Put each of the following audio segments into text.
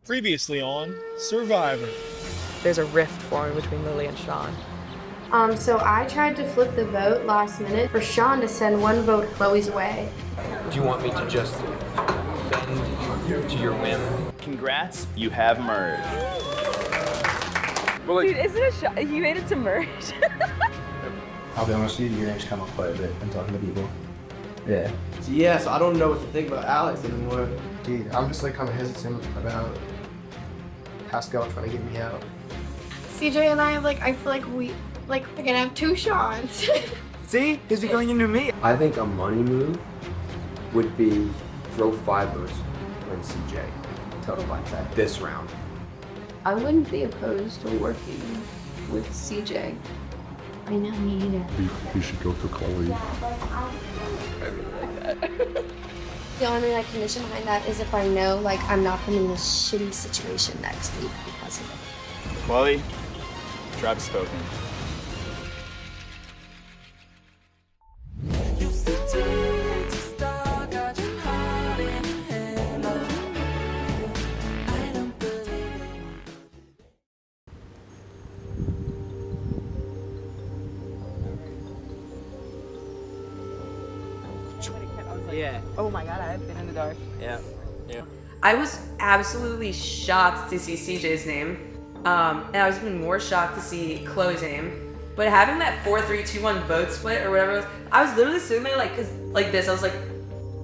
Previously on Survivor. There's a rift forming between Lily and Sean. So I tried to flip the vote last minute for Sean to send one vote Chloe's way. Do you want me to just bend to your whim? Congrats, you have merged. Well, dude, isn't it you made it to merge? I'll be honest with you, your name's come up quite a bit when talking to people. Yeah. Yeah, so I don't know what to think about Alex anymore. Dude, I'm just like kind of hesitant about Pascal trying to get me out. CJ and I feel like we're gonna have two Seans. See? Because you're going into me. I think a money move would be throw 5 votes on CJ. Total blindside. This round. I wouldn't be opposed to working with CJ. I know, me either. We should go for Chloe. The only condition behind that is if I know I'm not gonna be in a shitty situation next week because of it. Chloe, tribe spoken. Yeah. Oh my god, I've been in the dark. Yeah. I was absolutely shocked to see CJ's name, and I was even more shocked to see Chloe's name. But having that 4-3-2-1 vote split or whatever it was, I was literally sitting there like this. I was like,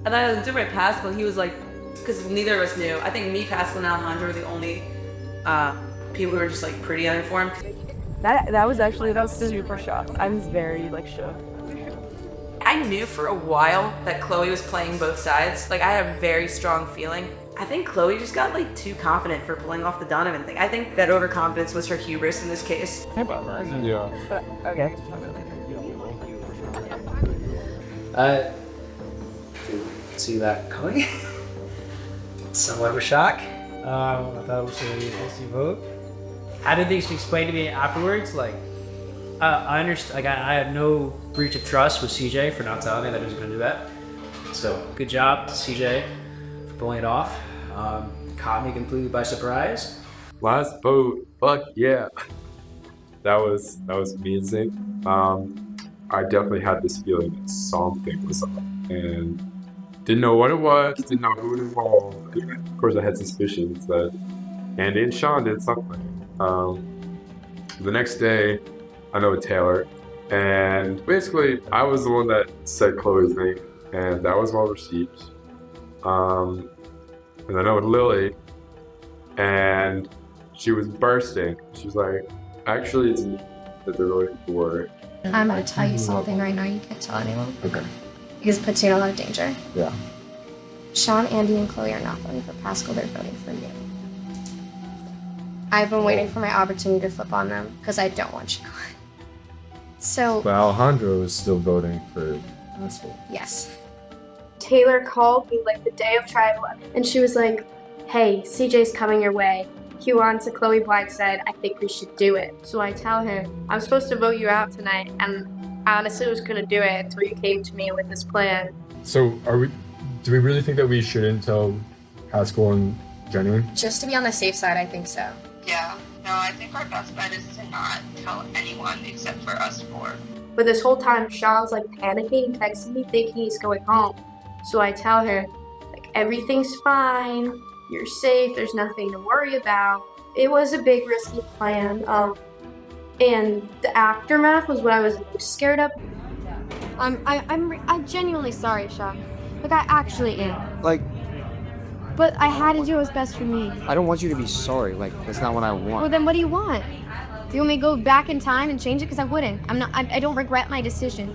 and I was doing my Pascal. He was like, because neither of us knew. I think me, Pascal, and Alejandro were the only people who were just pretty uninformed. That was super shocked. I'm very shook. I knew for a while that Chloe was playing both sides. I had a very strong feeling. I think Chloe just got too confident for pulling off the Donovan thing. I think that overconfidence was her hubris in this case. Yeah. Okay. See that coming? Somewhat of a shock. I thought it was a easy vote. How did they explain to me afterwards? I understand. I had no breach of trust with CJ for not telling me that he was going to do that. So good job to CJ for pulling it off. Caught me completely by surprise. Last vote. Fuck yeah. That was amazing. I definitely had this feeling that something was up, and didn't know what it was. Didn't know who it involved. Of course, I had suspicions that Andy and Sean did something. The next day, I know with Taylor, and basically I was the one that said Chloe's name, and that was well received. And I know with Lily, and she was bursting. She was like, actually it's me that they're looking for. I'm gonna tell you something right now. You can't tell anyone. Okay. Because it puts you in a lot of danger. Yeah. Sean, Andy, and Chloe are not voting for Pascal. They're voting for you. I've been waiting for my opportunity to flip on them because I don't want you gone. So. But Alejandro is still voting for Pascal. Yes. Taylor called me the day of tribal, and she was like, "Hey, CJ's coming your way. He wants a Chloe Blindside. I think we should do it." So I tell her, "I'm supposed to vote you out tonight," and I honestly was gonna do it until you came to me with this plan. So do we really think that we shouldn't tell Pascal and Genuine? Just to be on the safe side, I think so. Yeah, no, I think our best bet is to not tell anyone except for us four. But this whole time, Sean's panicking, texting me, thinking he's going home. So I tell her, everything's fine, you're safe, there's nothing to worry about. It was a big risky plan, and the aftermath was what I was most scared of. I'm genuinely sorry, Sean. I actually am. But I had to do what's best for me. I don't want you to be sorry. That's not what I want. Well, then what do you want? Do you want me to go back in time and change it? Because I wouldn't. I don't regret my decision.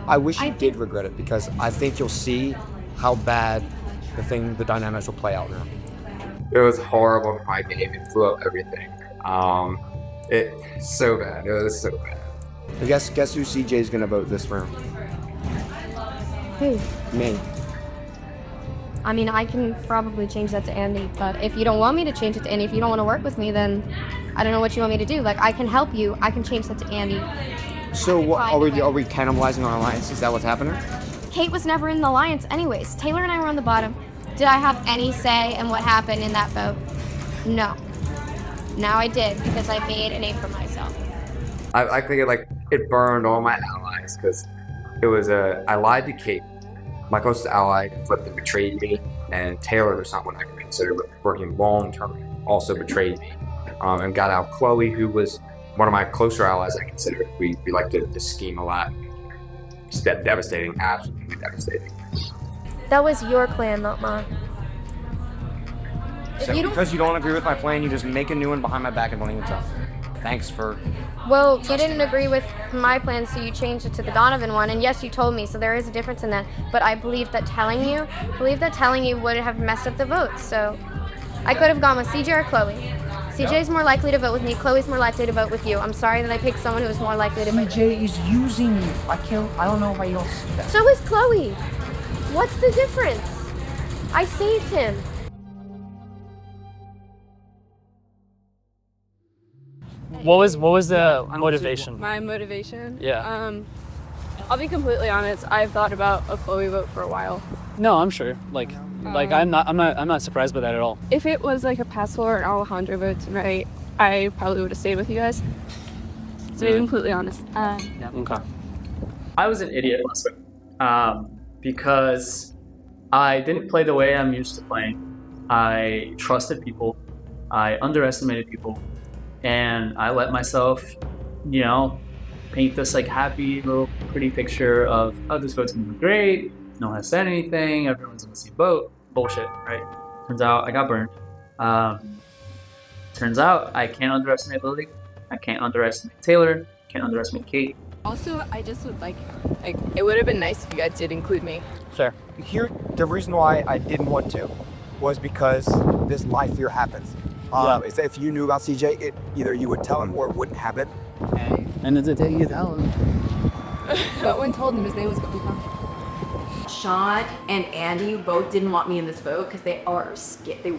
I wish you did regret it, because I think you'll see how bad the dynamics will play out now. It was horrible for my game. It blew up everything. So bad. It was so bad. I guess who CJ's gonna vote this round? Who? Me. I can probably change that to Andy, but if you don't want me to change it to Andy, if you don't want to work with me, then I don't know what you want me to do. I can help you. I can change that to Andy. So what, are we cannibalizing our alliance? Is that what's happening? Kate was never in the alliance anyways. Taylor and I were on the bottom. Did I have any say in what happened in that vote? No. Now I did because I made a name for myself. I think it burned all my allies because it was I lied to Kate, my closest ally, flipped and betrayed me, and Taylor, who's someone I could consider working long term, also betrayed me, and got out Chloe, who was one of my closer allies. I consider we like to scheme a lot. It's devastating, absolutely devastating. That was your plan, not mine. So because you don't agree with my plan, you just make a new one behind my back and don't even tell. Thanks for... Well, you didn't agree with my plan, so you changed it to the Donovan one, and yes, you told me, so there is a difference in that. But I believe that telling you would have messed up the votes, so I could have gone with CJ or Chloe. CJ's more likely to vote with me, Chloe's more likely to vote with you. I'm sorry that I picked someone who was more likely to vote. CJ is using you. I don't know why you don't see that. So is Chloe. What's the difference? I saved him. What was the motivation? My motivation? Yeah. I'll be completely honest. I've thought about a Chloe vote for a while. No, I'm sure. Like I'm not surprised by that at all. If it was like a Pascal or an Alejandro vote tonight, I probably would have stayed with you guys. To be completely honest. Okay. I was an idiot last week because I didn't play the way I'm used to playing. I trusted people. I underestimated people. And I let myself, paint this like happy little pretty picture of, oh, this vote's gonna be great. No one has said anything. Everyone's in the same boat. Bullshit, right? Turns out I got burned. Turns out I can't underestimate Lily. I can't underestimate Taylor. Can't underestimate Kate. Also, I just would like it would have been nice if you guys did include me. Fair. Here, the reason why I didn't want to was because this life fear happens. Is that if you knew about CJ, either you would tell him or it wouldn't happen. And it's a day you tell him. No one told him his name was going to come. Sean and Andy both didn't want me in this vote because they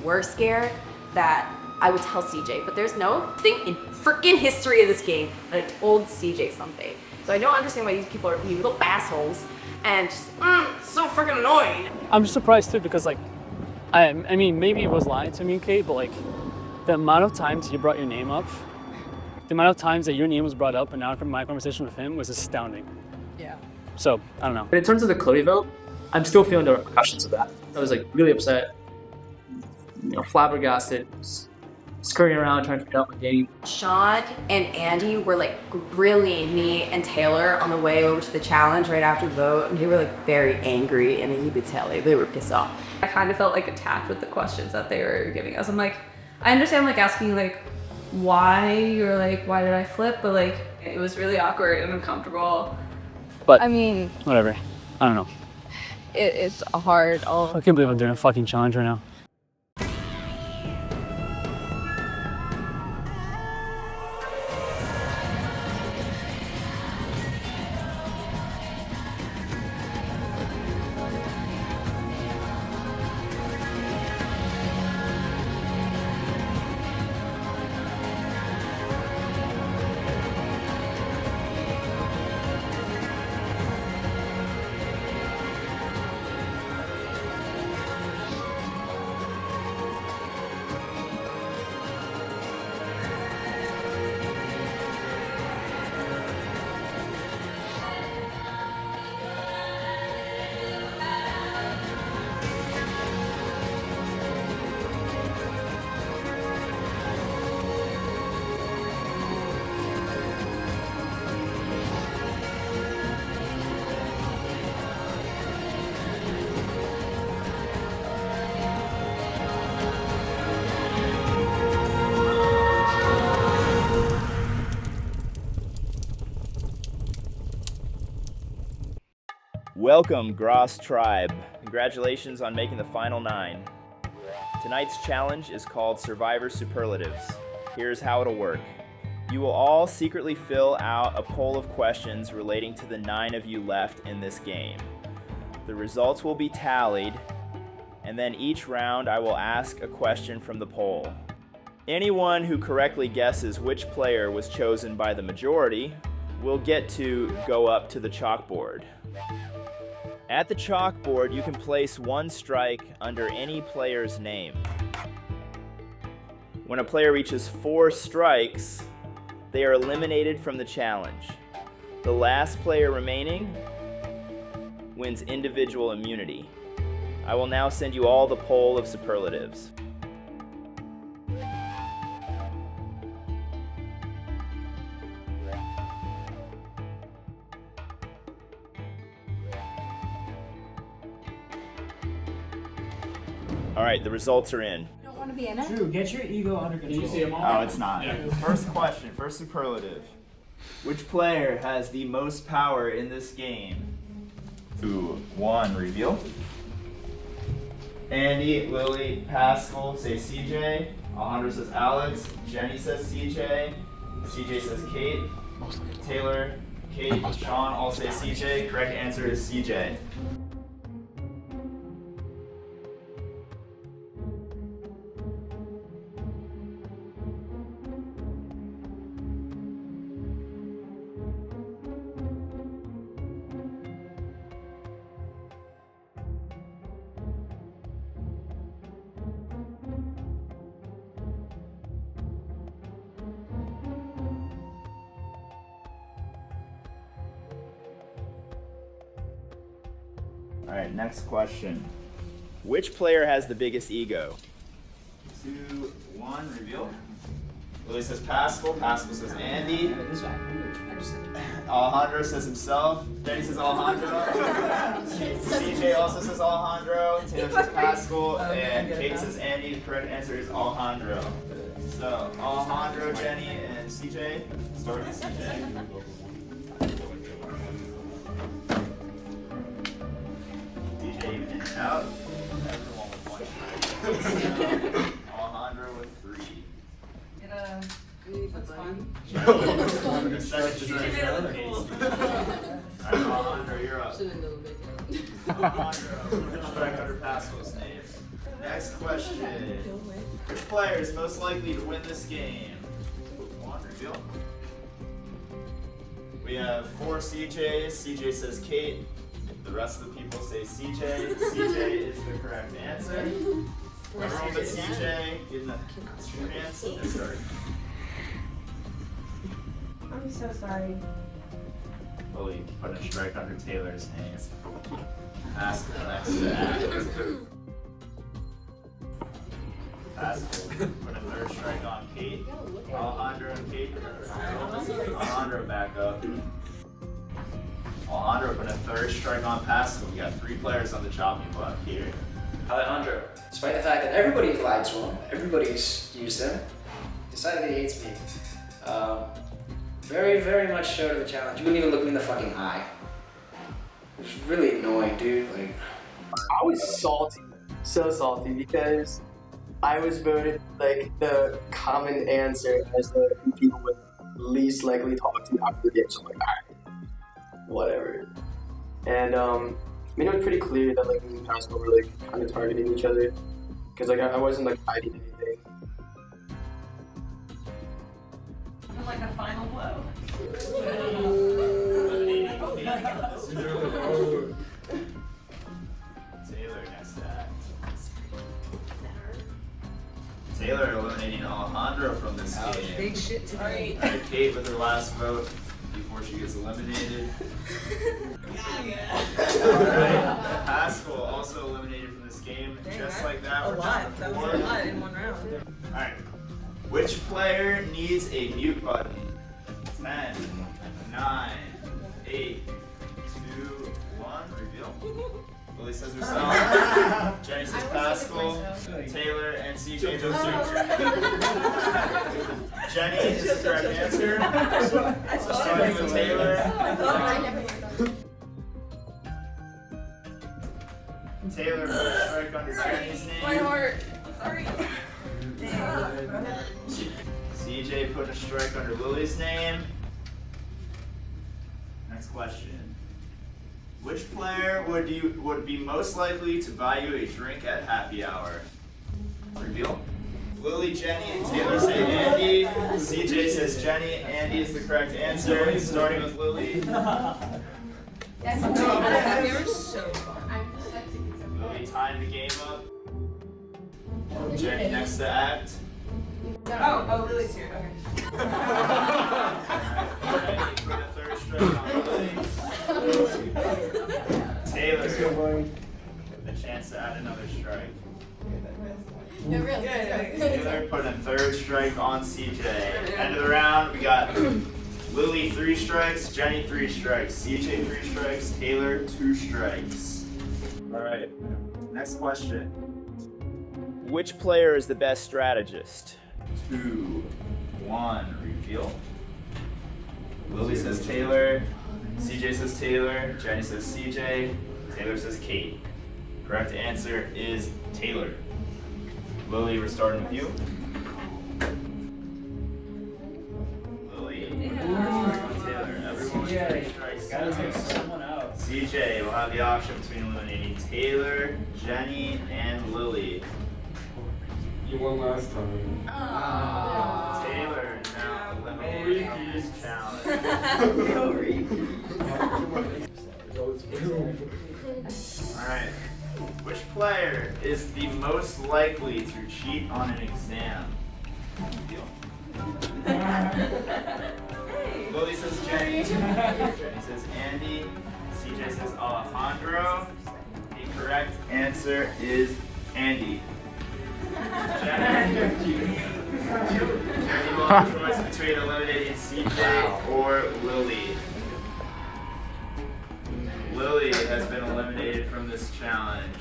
were scared that I would tell CJ, but there's no thing in freaking history of this game that I told CJ something. So I don't understand why these people are being little assholes and just so freaking annoying. I'm just surprised too because I mean maybe it was lying to me, Kate, but the amount of times you brought your name up, the amount of times that your name was brought up and now from my conversation with him was astounding. Yeah. So, I don't know. But in terms of the Chloe vote, I'm still feeling the repercussions of that. I was really upset, flabbergasted, scurrying around trying to figure out my game. Sean and Andy were grilling me and Taylor on the way over to the challenge right after the vote, and they were very angry, and you could tell they were pissed off. I kind of felt attacked with the questions that they were giving us. I'm I understand asking why you're why did I flip, but it was really awkward and uncomfortable. But I mean, whatever. I don't know. It's hard. I can't believe I'm doing a fucking challenge right now. Welcome, Gross Tribe. Congratulations on making the final 9. Tonight's challenge is called Survivor Superlatives. Here's how it'll work. You will all secretly fill out a poll of questions relating to the 9 of you left in this game. The results will be tallied, and then each round I will ask a question from the poll. Anyone who correctly guesses which player was chosen by the majority will get to go up to the chalkboard. At the chalkboard, you can place 1 strike under any player's name. When a player reaches 4 strikes, they are eliminated from the challenge. The last player remaining wins individual immunity. I will now send you all the poll of superlatives. All right, the results are in. don't want to be in it. Drew, get your ego under control. you see them all? Oh, it's not. First question, first superlative. Which player has the most power in this game? 2, 1, reveal. Andy, Lily, Pascal say CJ. Alejandro says Alex. Jenny says CJ. CJ says Kate. Taylor, Kate, Sean all say CJ. Correct answer is CJ. All right, next question. Which player has the biggest ego? 2, 1, reveal. Lily says Pascal. Pascal says Andy. Alejandro says himself. Jenny says Alejandro. CJ also says Alejandro. Taylor says Pascal. And Kate says Andy. The correct answer is Alejandro. So Alejandro, Jenny, and CJ. Start with CJ. Even in and out. Everyone with 1 strike. Alejandro with 3. That's fun. Second strike. Alright, Alejandro, you're up. Alejandro, strike under Pascal's name. Next question. Which player is most likely to win this game? 1, reveal. We have 4 CJs. CJ says Kate. The rest of the people say CJ. CJ is the correct answer. Everyone but CJ in the chance to start. I'm so sorry. Lily put a strike under Taylor's name. Pascal next to Act. Pascal put a 3rd strike on Kate. Alejandro and Kate. Alejandro back up. Alejandro put a 3rd strike on Pascal. We got 3 players on the chopping block here. Alejandro, despite the fact that everybody's lied to him, everybody's used him, decided that he hates me. Very, very much showed to the challenge. You wouldn't even look me in the fucking eye. It was really annoying, dude. Like, I was salty, so salty, because I was voted like the common answer as the people would least likely talk to after the game. So I'm like, alright, whatever. And I mean, it was pretty clear that like me and Pascal were like kind of targeting each other, because like I wasn't like hiding anything. Like a final blow. Taylor next to Act. Taylor eliminating Alejandro from this game. Big shit today. Alright, Kate with her last vote before she gets eliminated. Alright, Pascal also eliminated from this game. Dang, just that- like that. a we're lot. down to That was 4. a lot in one round. Alright. Which player needs a mute button? 10, 9, 8, 2, 1, reveal. Lily says herself. Jenny says Pascal. Taylor and CJ both say Jenny is the correct answer. So starting with Taylor. Taylor put a strike under Jenny's name. My heart. Sorry. CJ put a strike under Lily's name. Next question. Which player would be most likely to buy you a drink at happy hour? Reveal. Lily, Jenny, and Taylor say Andy. CJ says Jenny. Andy is the correct answer. Starting with Lily. Happy hour is so fun. Lily tying the game up. Jenny next to Act. Oh, Lily's here. Okay. For the third strike on Lily. Taylor, the chance to add another strike. No, really. Taylor putting a third strike on CJ. End of the round, we got Lily 3 strikes, Jenny 3 strikes, CJ 3 strikes, Taylor 2 strikes. All right, next question. Which player is the best strategist? 2, 1, reveal. Lily says Taylor, CJ says Taylor, Jenny says CJ, Taylor says Kate. Correct answer is Taylor. Lily, we're starting with you. Lily. Taylor. Everyone with 3 strikes. Gotta take someone out. CJ will have the option between eliminating Taylor, Jenny, and Lily. You won last time. Taylor is now eliminated from this challenge. Alright. Which player is the most likely to cheat on an exam? Deal. Lily says Jenny. Jenny says Andy. CJ says Alejandro. The correct answer is Andy. Jenny will have a choice between eliminating CJ or Lily. Lily has been eliminated from this challenge.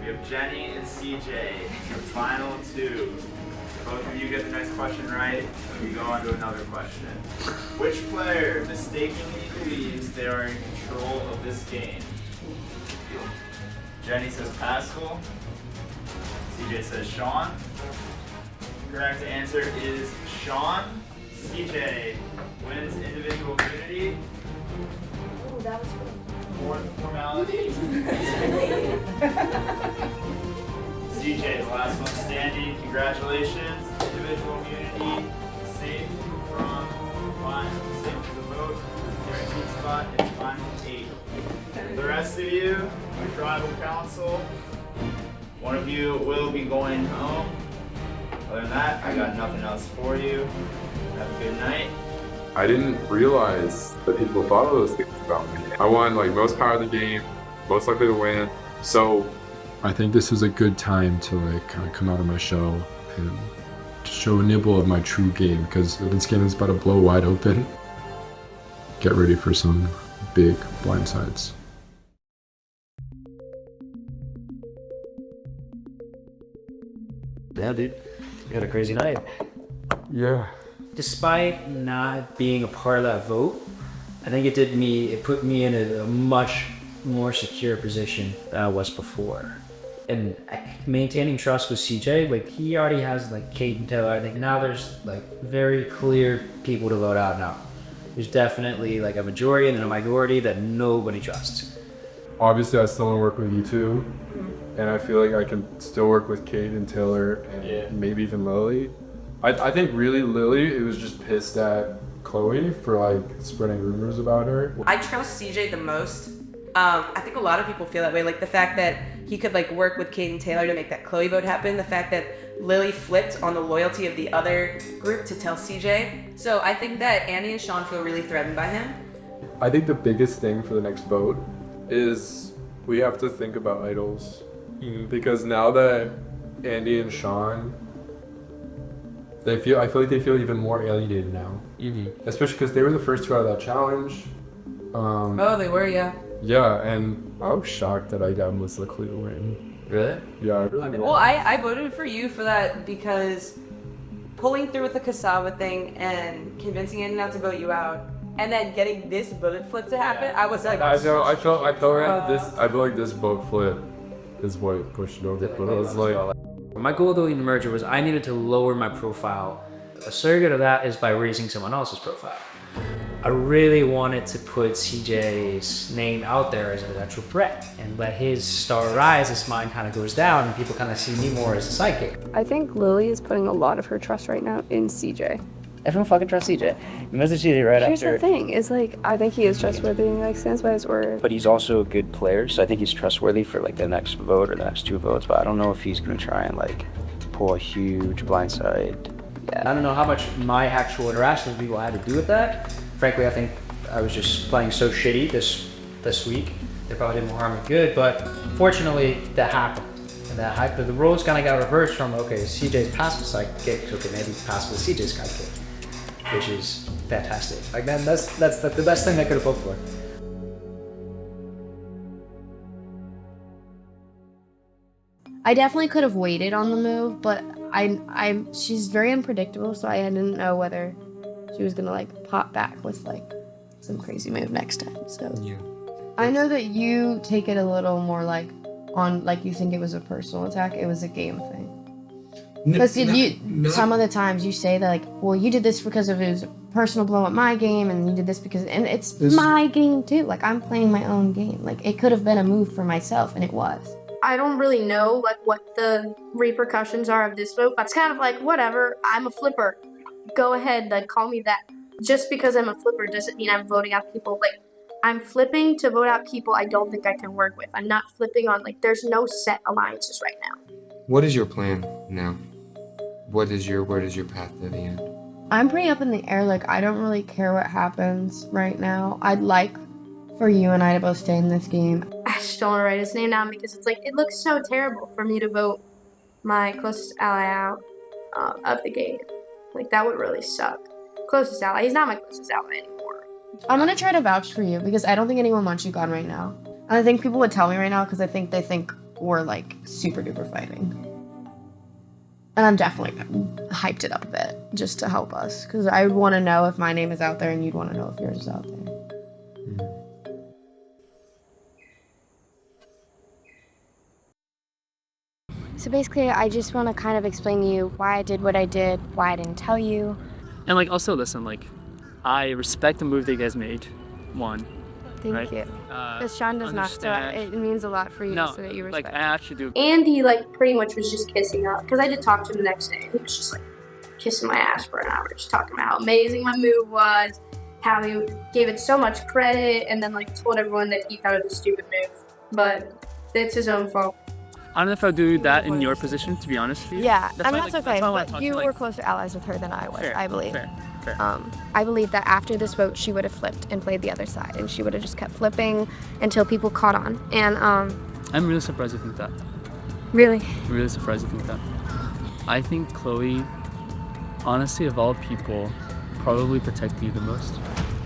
We have Jenny and CJ, the final 2. Both of you get the next question right, and we go on to another question. Which player mistakenly believes they are in control of this game? Jenny says Pascal. CJ says Sean. Correct answer is Sean. CJ wins individual immunity. Oh, that was good. Fourth formality. CJ is the last one standing. Congratulations. Individual immunity. Safe from safe to the vote. Guaranteed spot in final 8. The rest of you, my tribal council, one of you will be going home. Other than that, I got nothing else for you. Have a good night. I didn't realize that people thought those things about me. I won like most power of the game, most likely to win. So I think this is a good time to like kind of come out of my shell and show a nibble of my true game, because this game is about to blow wide open. Get ready for some big blindsides. Yeah, dude. You had a crazy night. Yeah. Despite not being a part of that vote, I think it put me in a much more secure position than I was before. And maintaining trust with CJ, like he already has like Kate and Taylor. I think now there's like very clear people to vote out now. There's definitely like a majority and a minority that nobody trusts. Obviously, I still want to work with you two, and I feel like I can still work with Kate and Taylor and maybe even Lily. I think really Lily, it was just pissed at Chloe for like spreading rumors about her. I trust CJ the most. I think a lot of people feel that way. Like the fact that he could like work with Kate and Taylor to make that Chloe vote happen. The fact that Lily flipped on the loyalty of the other group to tell CJ. So I think that Andy and Sean feel really threatened by him. I think the biggest thing for the next vote is we have to think about idols. Because now that Andy and Sean, I feel like they feel even more alienated now. Especially because they were the first 2 out of that challenge. Oh, they were, yeah. Yeah, and I was shocked that I got Melissa Clee to win. Really? Yeah, I really Well, I voted for you for that because pulling through with the cassava thing and convincing Andy not to vote you out, and then getting this bullet flip to happen, I was like, I feel like this boat flip is what pushed it over. But I was like, My goal though in the merger was I needed to lower my profile. A surrogate of that is by raising someone else's profile. I really wanted to put CJ's name out there as a potential threat and let his star rise as mine kind of goes down and people kind of see me more as a psychic. I think Lily is putting a lot of her trust right now in CJ. Everyone fucking trusts CJ. You messaged CJ right Here's after. the thing, is like, I think he is trustworthy and like stands by his word. But he's also a good player, so I think he's trustworthy for like the next vote or the next 2 votes, but I don't know if he's gonna try and like pull a huge blindside Yeah. I don't know how much my actual interaction with people had to do with that. Frankly, I think I was just playing so shitty this week. They probably did more harm than good, but fortunately that happened. And that hype, the roles kind of got reversed from, okay, CJ's passive sidekick to, okay, maybe passive CJ's sidekick, which is fantastic. Like that's the best thing I could have hoped for. I definitely could have waited on the move, but she's very unpredictable, so I didn't know whether she was gonna like pop back with like some crazy move next time. So Yeah. I know that you take it a little more like on like you think it was a personal attack. It was a game thing. Because some of the times you say that like, well, you did this because of his personal blow at my game, and you did this because, and it's my game too. Like I'm playing my own game. Like it could have been a move for myself, and it was. I don't really know like what the repercussions are of this vote, but it's kind of like whatever. I'm a flipper. Go ahead, like call me that. Just because I'm a flipper doesn't mean I'm voting out people. Like I'm flipping to vote out people I don't think I can work with. I'm not flipping on like there's no set alliances right now. What is your plan now? What is your path to the end? I'm pretty up in the air. Like I don't really care what happens right now. I'd like for you and I to both stay in this game. I just don't want to write his name down because it's like it looks so terrible for me to vote my closest ally out of the game. Like that would really suck. Closest ally. He's not my closest ally anymore. I'm gonna try to vouch for you because I don't think anyone wants you gone right now. And I think people would tell me right now because I think they think we're like super duper fighting. And I'm definitely hyped it up a bit just to help us because I would want to know if my name is out there and you'd want to know if yours is out there. So basically, I just want to kind of explain to you why I did what I did, why I didn't tell you. And like also listen, like I respect the move that you guys made. One. Thank you. Because Sean does not, so it means a lot for you so that you respect. Like I actually do. Andy like pretty much was just kissing up because I did talk to him the next day. He was just like kissing my ass for an hour, just talking about how amazing my move was, how he gave it so much credit, and then like told everyone that he thought it was a stupid move. But it's his own fault. I don't know if I'll do that in your position, to be honest with you. Yeah, That's and why, that's like, okay. that's why I But wanna you talk to, were like, closer allies with her than I was, fair, I believe. Fair. I believe that after this vote, she would have flipped and played the other side, and she would have just kept flipping until people caught on. And I'm really surprised you think that. Really? I'm really surprised you think that. I think Chloe, honestly, of all people, probably protected you the most.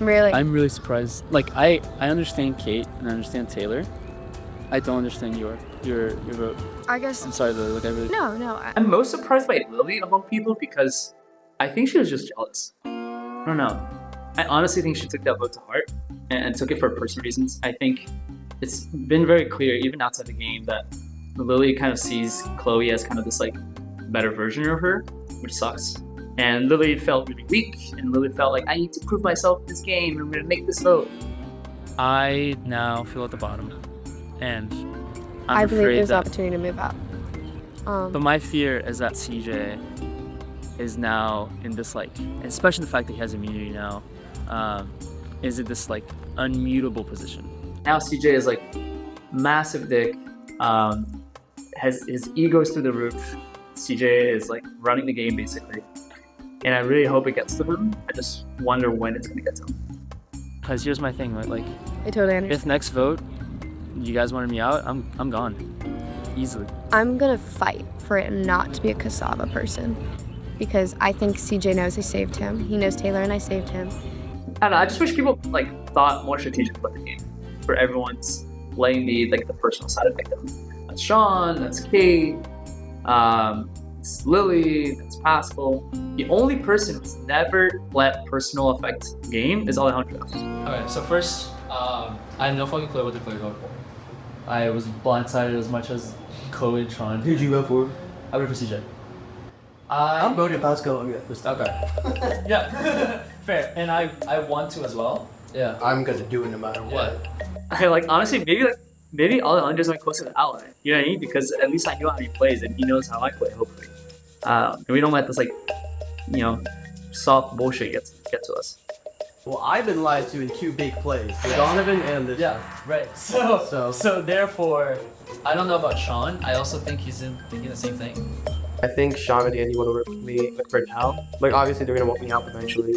Really? I'm really surprised. Like I understand Kate and I understand Taylor. I don't understand your vote. I guess. I'm sorry, Lily. Like I really. No. I'm most surprised by Lily of all people because I think she was just jealous. I don't know. I honestly think she took that vote to heart and took it for personal reasons. I think it's been very clear, even outside the game, that Lily kind of sees Chloe as kind of this like better version of her, which sucks. And Lily felt really weak, and Lily felt like, I need to prove myself in this game, I'm gonna make this vote. I now feel at the bottom, and I'm I believe afraid there's an that. opportunity to move up. But my fear is that CJ is now in this like, especially the fact that he has immunity now, is in this like unmutable position. Now CJ is like massive dick, has his ego's through the roof. CJ is like running the game basically. And I really hope it gets to him. I just wonder when it's gonna get to him. Cause here's my thing, right? Like, I totally understand. if next vote you guys wanted me out, I'm gone, easily. I'm gonna fight for it not to be a Cassava person because I think CJ knows I saved him. He knows Taylor and I saved him. I don't know, I just wish people like thought more strategic about the game. For everyone's playing the personal side of them. That's Sean, that's Kate, it's Lily, that's Pascal. The only person who's never let personal affect game is Alejandro. Okay, so first, I had no fucking clue what to play vote for. I was blindsided as much as Chloe and Sean. Who'd you vote for? I voted for CJ. I'm voting Pascal. Okay. Yeah, fair. And I want to as well. Yeah. I'm gonna do it no matter what. I like honestly maybe Alejandro's my closest ally. You know what I mean? Because at least I know how he plays and he knows how I play, hopefully. And we don't let this soft bullshit get to us. Well, I've been lied to in two big plays. The Donovan and this. Yeah, right. So therefore, I don't know about Sean. I also think he's thinking the same thing. I think Sean and Andy would work with me, like for now. Like obviously they're gonna want me out eventually,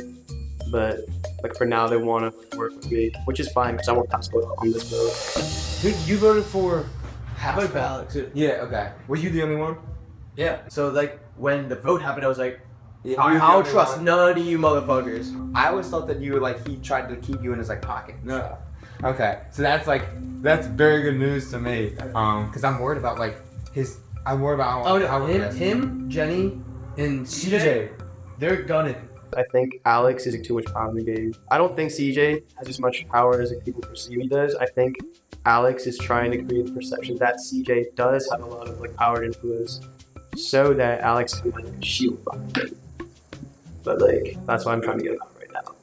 but like for now they want to work with me, which is fine because I want Pascal on this vote. Dude, you voted for I voted for Alex. Yeah, okay. Were you the only one? Yeah. So like when the vote happened, I was like, Yeah, I you're the don't only trust one. none of you motherfuckers. I always thought that you were like, he tried to keep you in his like pocket. No. Okay, so that's very good news to me. Because I'm worried about like I'm worried about how. Oh no, how him, Jenny, and CJ, they're gunning. I think Alex is too much power in the game. I don't think CJ has as much power as people perceive he does. I think Alex is trying to create the perception that CJ does have a lot of like power and influence, so that Alex can like shield behind him. But like that's why I'm trying to get him out right now.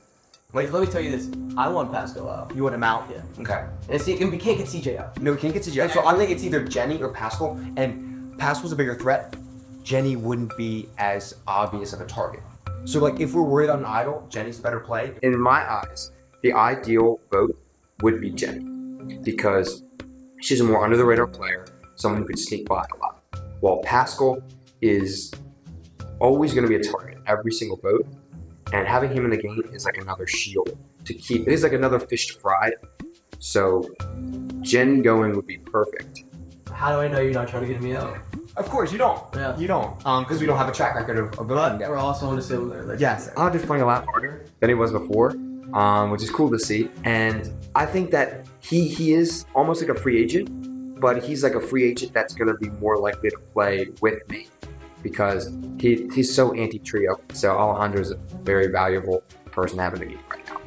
Wait, let me tell you this. I want Pascal out. You want him out? Yeah. Okay. And see, and we can't get CJ out. No, we can't get CJ out. So I think it's either Jenny or Pascal, and Pascal's a bigger threat. Jenny wouldn't be as obvious of a target. So like if we're worried on an idol, Jenny's better play. In my eyes, the ideal vote would be Jenny because she's a more under the radar player, someone who could sneak by a lot. While Pascal is always going to be a target every single vote, and having him in the game is like another shield to keep. It is like another fish to fry. So Jen going would be perfect. How do I know you're not trying to get me out? Of course you don't. Yeah. You don't. Because we don't have a track record of voting together. We're also on a similar. Like, Yes. Alex is playing a lot harder than he was before, which is cool to see. And I think that he is almost like a free agent, but he's like a free agent that's going to be more likely to play with me because he's so anti-trio. So Alejandro is a very valuable person to have in the game right now.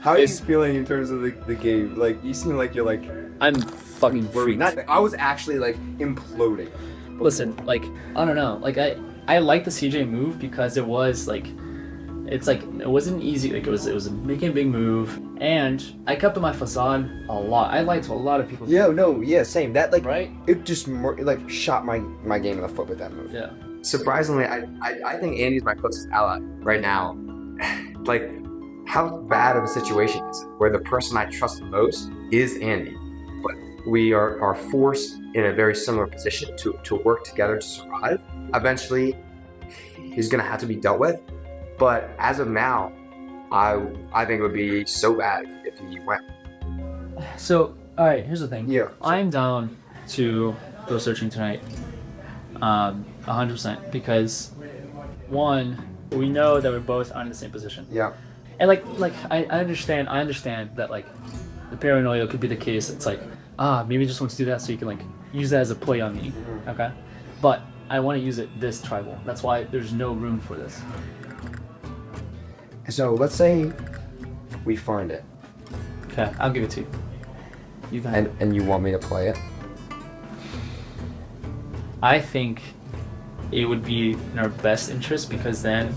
How are you feeling in terms of the game? Like, you seem like you're like... I'm fucking worried. I was actually like imploding. Listen, like, I don't know. Like, I like the CJ move because it was like, it's like, it wasn't easy. Like, it was making a big move. And I kept on my facade a lot. I lied to a lot of people. Yeah, same. That like, right? It just more, like shot my game in the foot with that move. Yeah. Surprisingly, I think Andy's my closest ally right now. Like, how bad of a situation is it where the person I trust the most is Andy? But we are forced in a very similar position to work together to survive. Eventually, he's gonna have to be dealt with. But as of now, I think it would be so bad if he went. So, alright, here's the thing. Yeah. I'm down to go searching tonight. 100%. Because, one, we know that we're both on the same position. Yeah. And like I understand that like the paranoia could be the case. It's like, maybe he just wants to do that so you can like use that as a play on me. Okay? But I want to use it this tribal. That's why there's no room for this. So let's say we find it. Okay, I'll give it to you. You can have it. And you want me to play it? I think it would be in our best interest because then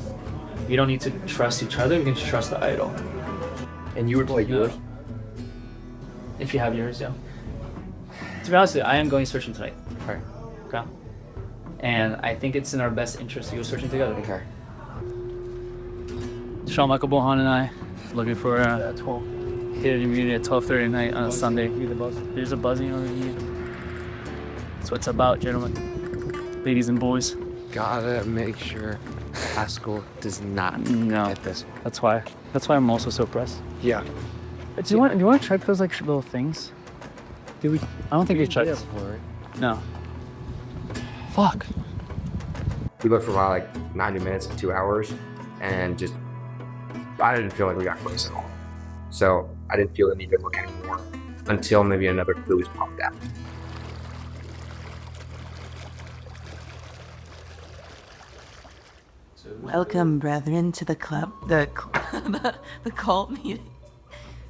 we don't need to trust each other, we can just trust the idol. And you would play yours? If you have yours, yeah. To be honest with you, I am going searching tonight. Okay. Okay? And I think it's in our best interest to go searching together. Okay. Sean Michael Bohan and I looking for a 12 hidden immunity at 12:30 at night on a Sunday. There's a buzzing over here. That's what it's about, gentlemen. Ladies and boys. Gotta make sure Pascal does not get this. That's why I'm also so pressed. Yeah. Do you want to try those like little things? I don't think we tried this. No. Fuck. We looked for about like 90 minutes to 2 hours, and just I didn't feel like we got close at all. So I didn't feel the need to look anymore until maybe another clue was popped out. Welcome, brethren, to the club, the cult meeting.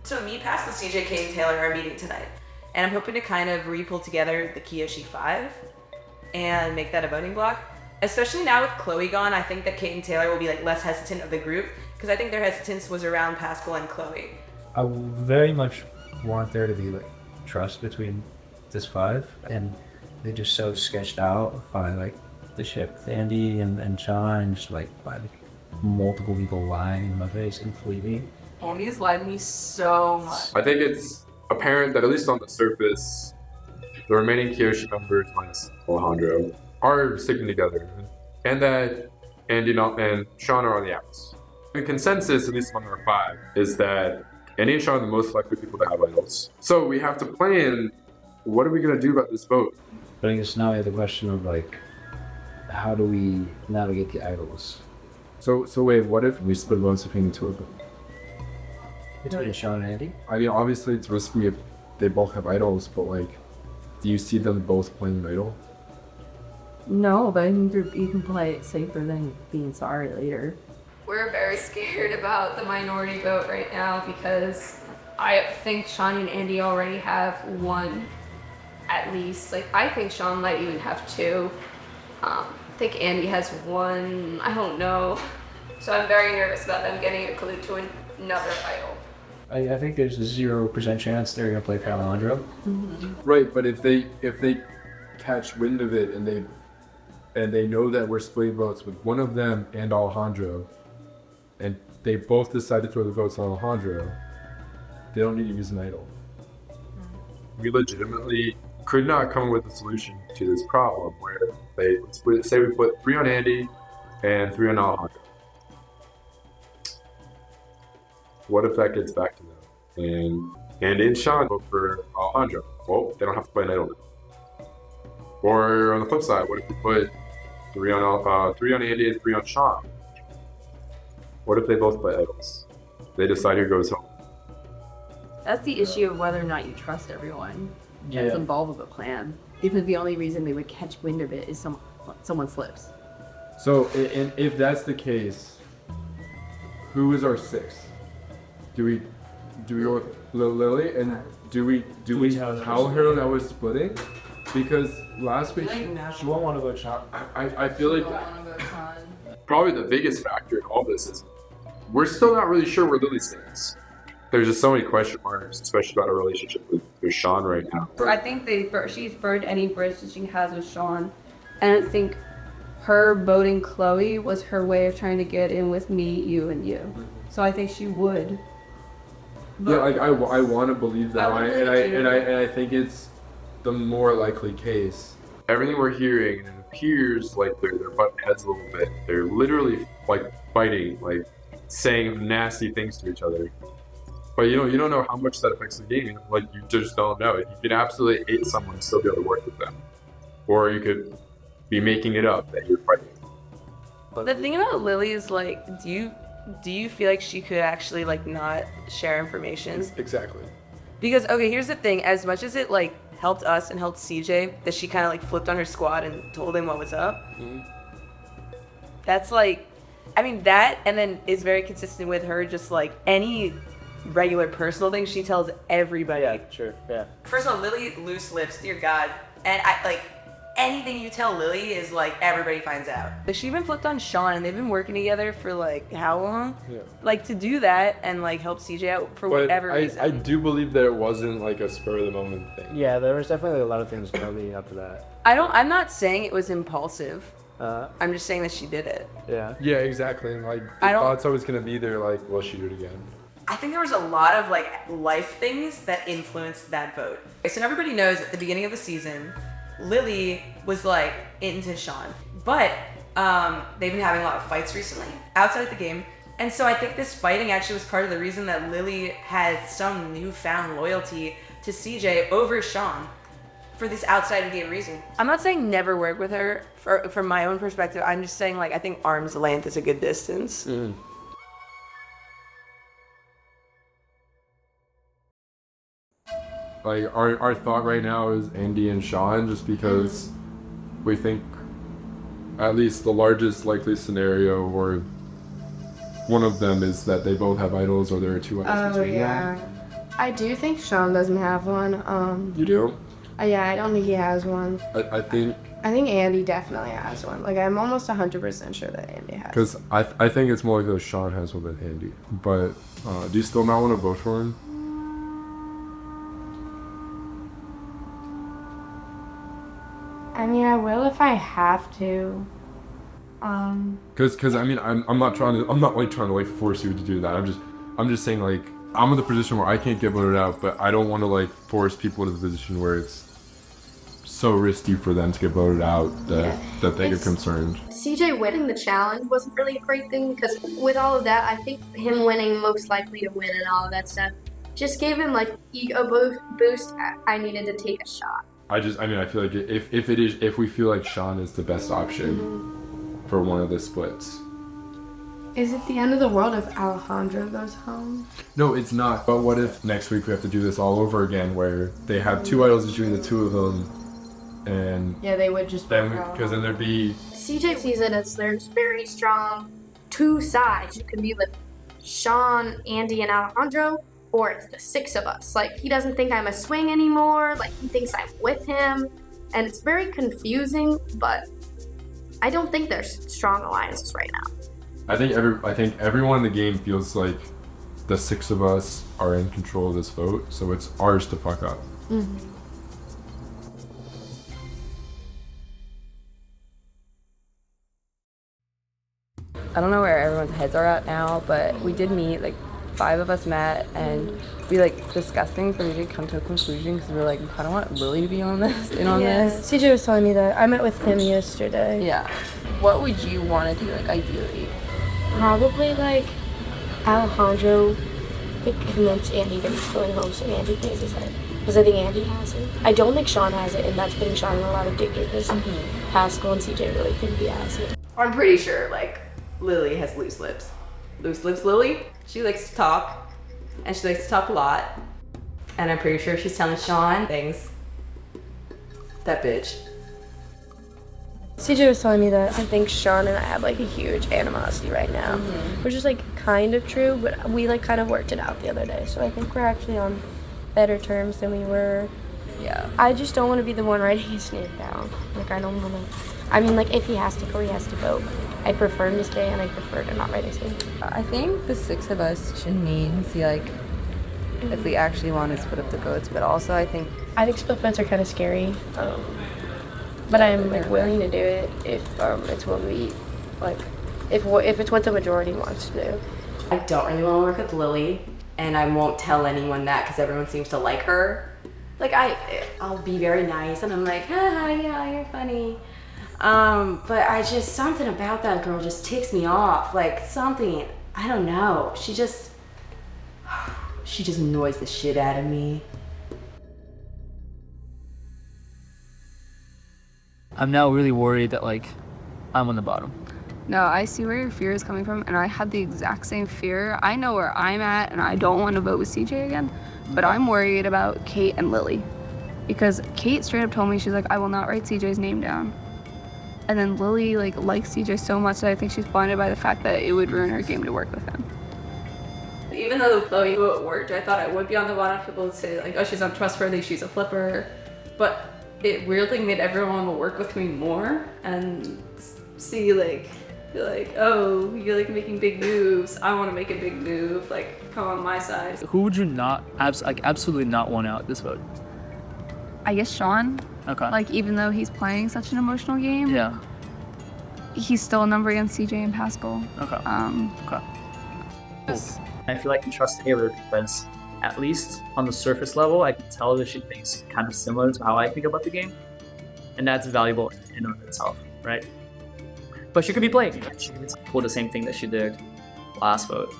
So me, Pascal, CJ, Kate, and Taylor are meeting tonight. And I'm hoping to kind of re-pull together the Kiyoshi 5 and make that a voting block. Especially now with Chloe gone, I think that Kate and Taylor will be like less hesitant of the group because I think their hesitance was around Pascal and Chloe. I very much want there to be like trust between this 5, and they're just so sketched out by like the ship with Andy and Sean, just like by like, multiple people lying in my face completely. Andy's lied to me so much. I think it's apparent that at least on the surface, the remaining Kiyoshi members minus Alejandro are sticking together, and that Andy and Sean are on the outs. The consensus, at least among our 5, is that Andy and Sean are the most likely people to have idols. So we have to plan, what are we going to do about this vote? But I guess now we have the question of like, how do we navigate the idols? So wait, what if we split votes between the 2 of them? Between Sean and Andy? I mean, obviously it's risky if they both have idols, but like, do you see them both playing an idol? No, but I think you can play it safer than being sorry later. We're very scared about the minority vote right now because I think Sean and Andy already have one at least. Like, I think Sean might even have 2. I think Andy has 1. I don't know. So I'm very nervous about them getting a clue to another idol. I think there's a 0% chance they're gonna play for Alejandro. Mm-hmm. Right, but if they catch wind of it and they know that we're splitting votes with one of them and Alejandro, and they both decide to throw the votes on Alejandro, they don't need to use an idol. We legitimately could not come up with a solution to this problem where say we put 3 on Andy and 3 on Alejandro. What if that gets back to them? And Andy and Sean vote for Alejandro. Well, they don't have to play an idol now. Or on the flip side, what if we put 3 on Andy and 3 on Sean? What if they both play idols? They decide who goes home. That's the issue of whether or not you trust everyone Yeah. that's involved with a plan. Because the only reason they would catch wind of it is someone slips. So, if that's the case, who is our 6th? Do we go with Lily, and do we tell her that we're splitting? Because last week She won't want to vote Sean. I feel like probably the biggest factor in all this is we're still not really sure where Lily stands. There's just so many question marks, especially about her relationship with Sean right now. I think she's burned any bridge that she has with Sean. And I think her voting Chloe was her way of trying to get in with me, you, and you. So I think she would. Yeah, like I want to believe that, and I think it's the more likely case. Everything we're hearing, it appears like they're butting heads a little bit. They're literally like fighting, like saying nasty things to each other. But you don't know how much that affects the game. Like, you just don't know. You could absolutely hate someone and still be able to work with them, or you could be making it up that you're fighting. The thing about Lily is like, do you feel like she could actually like not share information? Exactly. Because okay, here's the thing. As much as it like helped us and helped CJ that she kind of like flipped on her squad and told him what was up. Mm-hmm. That's like, I mean that, and then is very consistent with her just like any regular personal thing she tells everybody. Yeah, sure, yeah. First of all, Lily loose lips, dear God, and I like anything you tell Lily is like everybody finds out. She even flipped on Sean, and they've been working together for like how long? Yeah. Like to do that and like help CJ out for whatever reason. I do believe that it wasn't like a spur of the moment thing. Yeah, there was definitely a lot of things leading up to that. I'm not saying it was impulsive. I'm just saying that she did it. Yeah. Yeah, exactly. And like the thought's always gonna be there. Like, will she do it again? I think there was a lot of like life things that influenced that vote. So everybody knows at the beginning of the season, Lily was like into Sean, but they've been having a lot of fights recently outside of the game. And so I think this fighting actually was part of the reason that Lily had some newfound loyalty to CJ over Sean for this outside of game reason. I'm not saying never work with her from my own perspective. I'm just saying like I think arm's length is a good distance. Like our thought right now is Andy and Sean, just because we think at least the largest likely scenario, or one of them, is that they both have idols, or there are 2 idols. Oh yeah. I do think Sean doesn't have one. You do? Yeah, I don't think he has one. I think I think Andy definitely has one. Like, I'm almost 100% sure that Andy has. because I think it's more likely Sean has one than Andy. But do you still not want to vote for him? I mean, I will if I have to. Because I mean I'm not like trying to like force you to do that. I'm just saying like I'm in the position where I can't get voted out, but I don't want to like force people into the position where it's so risky for them to get voted out that they get concerned. CJ winning the challenge wasn't really a great thing because with all of that, I think him winning most likely to win and all of that stuff just gave him like ego boost. I needed to take a shot. I feel like if we feel like Sean is the best option for one of the splits. Is it the end of the world if Alejandro goes home? No, it's not. But what if next week we have to do this all over again where they have two idols between the two of them and Yeah, they would just because then there'd be CJ sees it as there's very strong two sides. You can be with Sean, Andy, and Alejandro, or it's the six of us. Like, he doesn't think I'm a swing anymore. Like, he thinks I'm with him. And it's very confusing, but I don't think there's strong alliances right now. I think everyone in the game feels like the six of us are in control of this vote, so it's ours to fuck up. Mm-hmm. I don't know where everyone's heads are at now, but we did meet, like 5 of us met, and we like discussed things, but we didn't come to a conclusion because we were like, we kind of want Lily to be on this, this. CJ was telling me that. I met with him yesterday. Yeah. What would you want to do, like ideally? Probably like Alejandro could convince Andy that he's going home so Andy pays his head. Because I think Andy has it. I don't think Sean has it, and that's putting Sean in a lot of danger because Pascal and CJ really think he has it. I'm pretty sure, like, Lily has loose lips. Loose lips Lily, she likes to talk, and she likes to talk a lot. And I'm pretty sure she's telling Sean things. That bitch. CJ was telling me that I think Sean and I have like a huge animosity right now, which is like kind of true, but we like kind of worked it out the other day. So I think we're actually on better terms than we were. Yeah. I just don't want to be the one writing his name down. Like, I don't want to. I mean, like, if he has to go, he has to go. I prefer him to stay, and I prefer to not write his name. I think the 6 of us should meet and see like if we actually want to split up the votes, but also I think split votes are kind of scary. But I'm like willing to do it if it's what we like, if it's what the majority wants to do. I don't really want to work with Lily, and I won't tell anyone that because everyone seems to like her. Like, I'll be very nice, and I'm like, haha, yeah, you're funny. But something about that girl just ticks me off. Like, something, I don't know. She just annoys the shit out of me. I'm now really worried that like I'm on the bottom. No, I see where your fear is coming from, and I had the exact same fear. I know where I'm at, and I don't want to vote with CJ again, but I'm worried about Kate and Lily. Because Kate straight up told me, she's like, I will not write CJ's name down. And then Lily likes CJ so much that I think she's blinded by the fact that it would ruin her game to work with him. Even though the Chloe vote worked, I thought I would be on the bottom. People would say like, oh, she's untrustworthy, she's a flipper. But it weirdly made everyone want to work with me more and see be like, oh, you're like making big moves. I want to make a big move. Like, come on my side. Who would you not absolutely not want out this vote? I guess Sean. Okay. Like, even though he's playing such an emotional game, Yeah. he's still a number against CJ and Pascal. Okay. Okay. I feel like I can trust Taylor because at least on the surface level, I can tell that she thinks kind of similar to how I think about the game, and that's valuable in and of itself, right? But she could be playing. She could pull the same thing that she did last vote.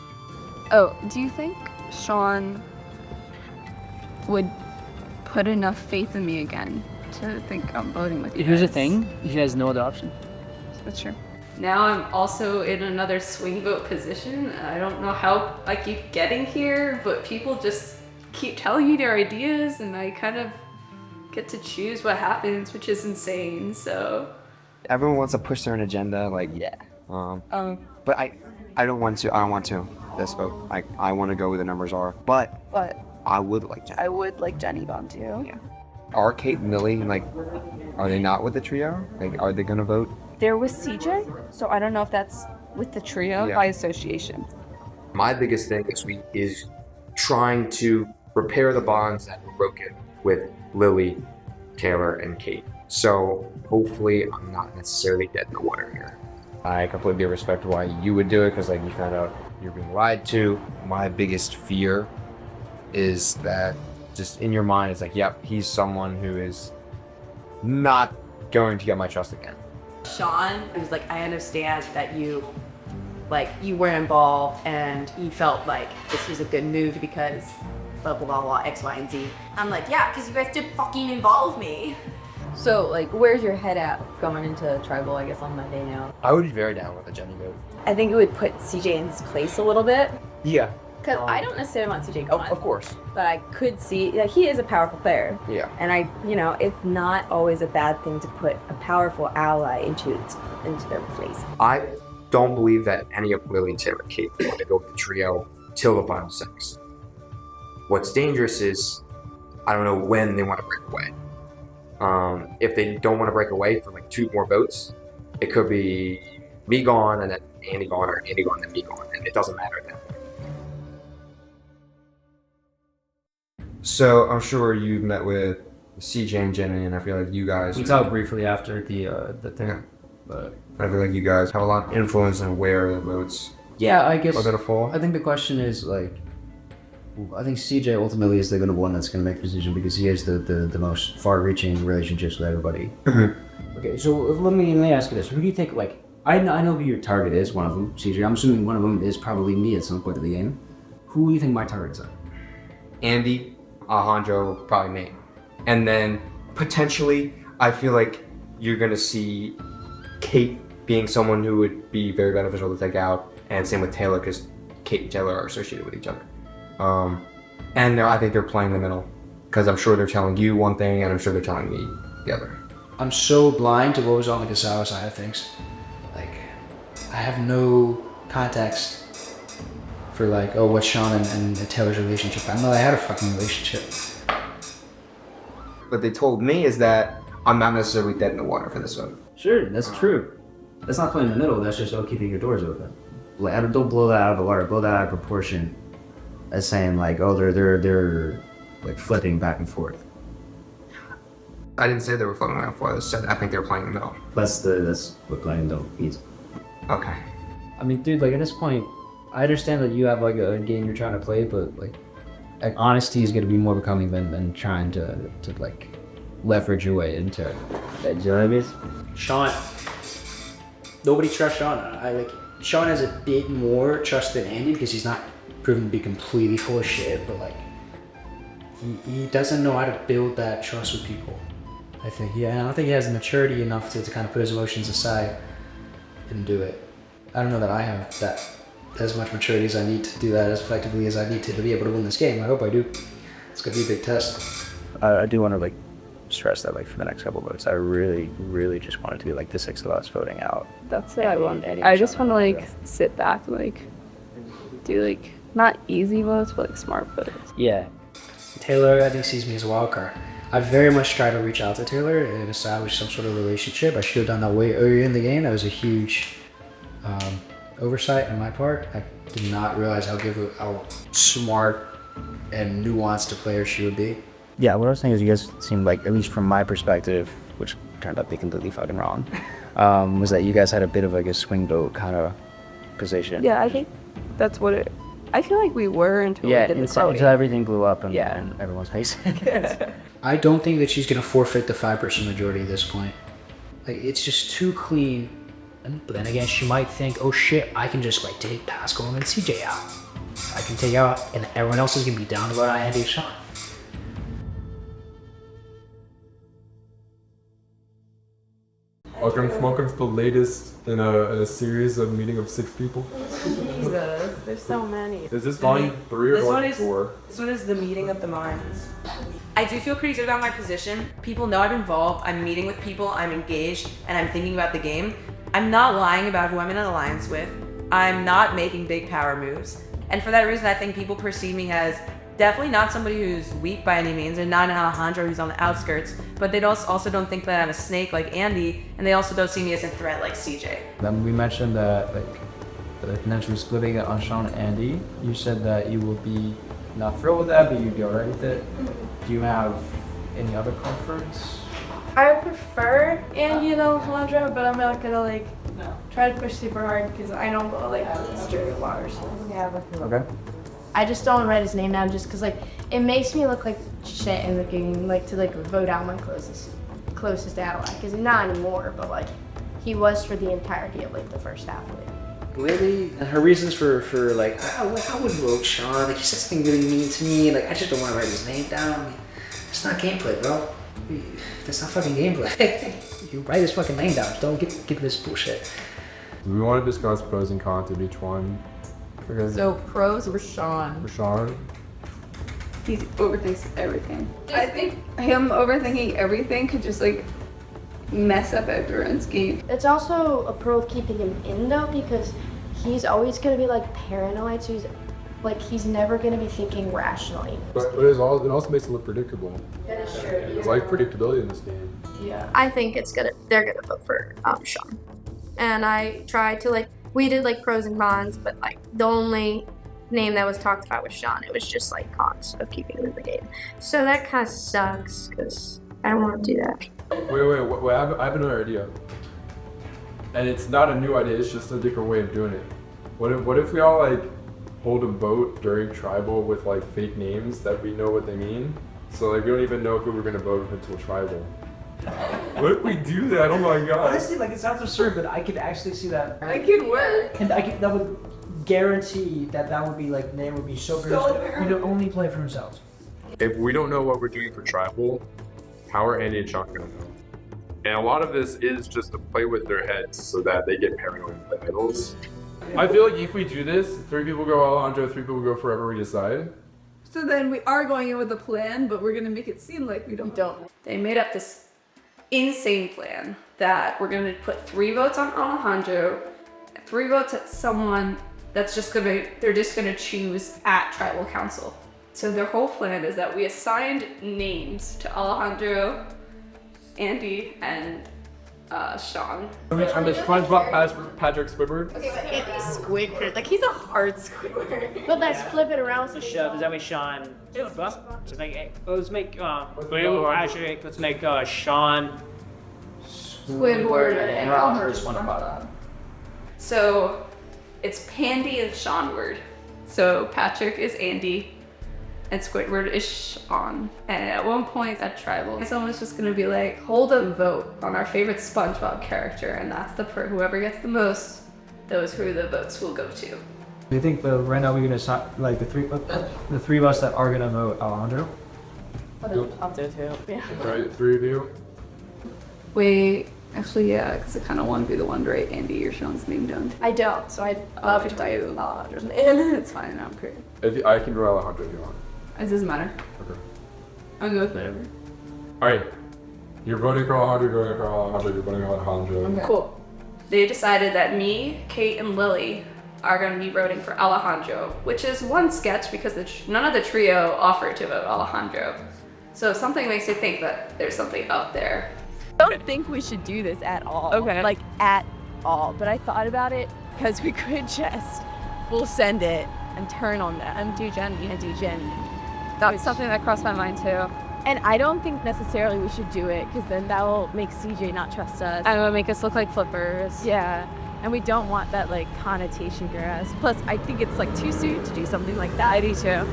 Oh, do you think Sean would put enough faith in me again to think I'm voting with you Here's the guys? thing: he has no other option. That's true. Now I'm also in another swing vote position. I don't know how I keep getting here, but people just keep telling me their ideas, and I kind of get to choose what happens, which is insane. So Everyone wants to push their own agenda, like but I don't want to. I don't want to this vote. I want to go where the numbers are. But I would like Jenny. I would like Jenny gone too. Yeah. Are Kate and Lily, like, are they not with the trio? Like, are they gonna vote? They're with CJ, so I don't know if that's with the trio Yeah. by association. My biggest thing this week is trying to repair the bonds that were broken with Lily, Taylor, and Kate. So hopefully I'm not necessarily dead in the water here. I completely respect why you would do it, because like you found out you're being lied to. My biggest fear is that just in your mind it's like, yep, he's someone who is not going to get my trust again. Sean, it was like, I understand that you weren't involved and you felt like this was a good move because blah, blah, blah, blah, X, Y, and Z. I'm like, yeah, because you guys did fucking involve me. So, like, where's your head at going into tribal, I guess, on Monday now? I would be very down with a Jenny vote. I think it would put CJ in his place a little bit. Yeah. Because I don't necessarily want CJ gone. Of course. But I could see, like, he is a powerful player. Yeah. And it's not always a bad thing to put a powerful ally into their place. I don't believe that any of Lily, Taylor, and Kate want to go with the trio till the final six. What's dangerous is I don't know when they want to break away. If they don't want to break away for like 2 more votes, it could be me gone and then Andy gone, or Andy gone and then me gone, and it doesn't matter at that point. So I'm sure you met with CJ and Jenny, and I feel like you guys. We talked briefly after the thing. Yeah. But I feel like you guys have a lot of influence in where the votes. Yeah, I guess. Are gonna fall. I think the question is like, I think CJ ultimately is the one that's gonna make the decision because he has the most far-reaching relationships with everybody. Okay, so let me ask you this: who do you think? Like, I know who your target is. One of them, CJ. I'm assuming one of them is probably me at some point of the game. Who do you think my targets are? Andy, Alejandro, probably me. And then potentially, I feel like you're gonna see Kate being someone who would be very beneficial to take out, and same with Taylor, because Kate and Taylor are associated with each other. And I think they're playing the middle, because I'm sure they're telling you one thing, and I'm sure they're telling me the other. I'm so blind to what was on the Gasawa side of things. Like, I have no context for like, oh, what's Sean and Taylor's relationship. I know they had a fucking relationship. What they told me is that I'm not necessarily dead in the water for this one. Sure, that's true. That's not playing in the middle. That's just keeping your doors open. Like, don't blow that out of the water. Blow that out of proportion. As saying like, oh, they're like flipping back and forth. I didn't say they were floating around for. I said I think they're playing in the middle. That's what playing in the middle means. Okay. I mean, dude, like at this point, I understand that you have like a game you're trying to play, but like honesty is gonna be more becoming than trying to like leverage your way into it. Do you know what I mean? Sean, nobody trusts Sean. Sean has a bit more trust than Andy because he's not proven to be completely full of shit, but like he doesn't know how to build that trust with people. I don't think he has the maturity enough to kind of put his emotions aside and do it. I don't know that I have that as much maturity as I need to do that as effectively as I need to be able to win this game. I hope I do. It's gonna be a big test. I do want to like stress that like for the next couple votes, I really, really just want it to be like the 6 of us voting out. That's what I want. I just want to like sit back, like do like not easy votes, but like smart votes. Yeah. Taylor, I think, sees me as a wild card. I very much try to reach out to Taylor and establish some sort of relationship. I should have done that way earlier in the game. That was a huge oversight on my part. I did not realize how smart and nuanced a player she would be. Yeah, what I was saying is you guys seemed like, at least from my perspective, which turned out to be completely fucking wrong, was that you guys had a bit of like a swing vote kind of position. Yeah, I think that's what it. I feel like we were until we did the until voting. everything blew up and everyone's facing. I don't think that she's gonna forfeit the 5% majority at this point. Like, it's just too clean. But then again, she might think, oh shit, I can just like take Pascal and CJ out. I can take out, and everyone else is gonna be down to vote on Andy and Sean. Welcome to the latest in a series of meeting of 6 people. Jesus, there's so many. Is this volume 3 or volume 4? This one is the meeting of the minds. I do feel pretty good about my position. People know I'm involved, I'm meeting with people, I'm engaged, and I'm thinking about the game. I'm not lying about who I'm in an alliance with. I'm not making big power moves. And for that reason, I think people perceive me as definitely not somebody who's weak by any means, and not an Alejandro who's on the outskirts, but they also don't think that I'm a snake like Andy, and they also don't see me as a threat like CJ. Then we mentioned that potentially splitting it on Sean and Andy. You said that you will be not thrilled with that, but you'd be alright with it. Do you have any other comforts? I prefer Andy and Alejandro, but I'm not gonna try to push super hard because I don't want to stir the waters. Yeah, but Okay. I just don't write his name down just because it makes me look like shit in the game, to vote out my closest ally, because not anymore, but he was for the entirety of the first half of it. Lily and her reasons for I would vote Sean. He said something really mean to me. I just don't want to write his name down. It's not gameplay, bro. That's not fucking gameplay. You write his fucking name down. Don't get this bullshit. We want to discuss pros and cons of each one. So pros were Sean. He overthinks everything. I think him overthinking everything could just mess up everyone's game. It's also a pro of keeping him in though, because he's always gonna be paranoid, so he's never gonna be thinking rationally. But it also makes it look predictable. That is true. It's predictability in this game. Yeah. I think they're gonna vote for Sean. And I tried to we did pros and cons, but the only name that was talked about was Sean. It was just cons of keeping him in the game. So that kind of sucks because I don't want to do that. Wait, I have another idea. And it's not a new idea, it's just a different way of doing it. What if we all hold a vote during tribal with fake names that we know what they mean? So we don't even know if we were gonna vote until tribal. What if we do that? Oh my god. Honestly, it sounds absurd, but I could actually see that. It could work. And that would guarantee that would be name would be so good. You know, only play for themselves. If we don't know what we're doing for tribal, how are Andy and Sean gonna know? And a lot of this is just to play with their heads so that they get paranoid with the idols. I feel if we do this, 3 people go Alejandro, 3 people go forever we decide. So then we are going in with a plan, but we're gonna make it seem like we don't. They made up this insane plan that we're gonna put 3 votes on Alejandro, 3 votes at someone they're just gonna choose at tribal council. So their whole plan is that we assigned names to Alejandro, Andy, and Sean. I'm the SpongeBob Patrick Squidward. Okay, but Andy's Squidward. He's a hard Squidward. But let's flip it around. Does that make Sean? Let's make Sean Squidward and Alejandro. So it's Pandy and Seanward. So Patrick is Andy and Squidward is Sean. And at one point at tribal, someone's just gonna be hold a vote on our favorite SpongeBob character, and that's whoever gets the most, those who the votes will go to. Do you think right now we're gonna the three of us that are gonna vote Alejandro? I'll do too. Yeah. Right, 3 of you. Wait, actually, yeah, because I kind of want to be the one to write Andy or Sean's name down. I don't, so I'd love to write Alejandro's name. It's fine, I'm great. I can draw Alejandro if you want. It doesn't matter. Okay. I'll go with whatever. Alright. You're voting for Alejandro, you're voting for Alejandro, you're voting for Alejandro. Okay. Cool. They decided that me, Kate, and Lily are going to be voting for Alejandro, which is one sketch because none of the trio offered to vote Alejandro. So something makes me think that there's something out there. I don't think we should do this at all. Okay. At all. But I thought about it because we could just full send it and turn on that. And do Jenny. That's something that crossed my mind too. And I don't think necessarily we should do it because then that will make CJ not trust us. And it will make us look like flippers. Yeah. And we don't want that connotation for us. Plus, I think it's too soon to do something like that. I do too.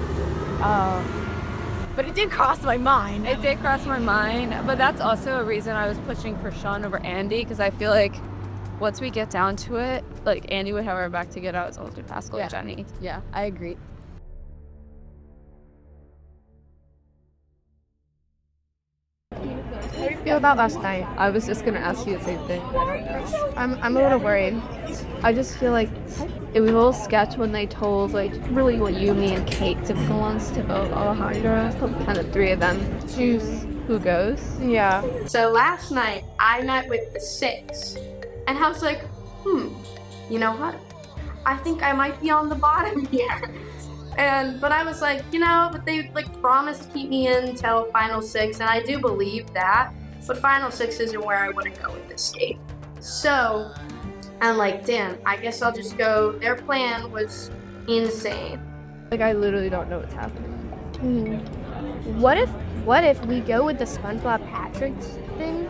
But it did cross my mind. It did cross my mind. But that's also a reason I was pushing for Sean over Andy because I feel once we get down to it, Andy would have our back to get out as well as Pascal and Jenny. Yeah, I agree. How do you feel about last night? I was just gonna ask you the same thing. I'm a little worried. I just feel it was a little sketch when they told really what you, me, and Kate, typical ones, to vote Alejandro. Kind of 3 of them choose who goes. Yeah. So last night I met with the 6, and I was you know what? I think I might be on the bottom here. But I was like, but they like promised to keep me in until Final 6, and I do believe that. But Final 6 isn't where I want to go with this game. So I'm like, damn, I guess I'll just go. Their plan was insane. Like, I literally don't know what's happening. What if we go with the SpongeBob Patrick's thing?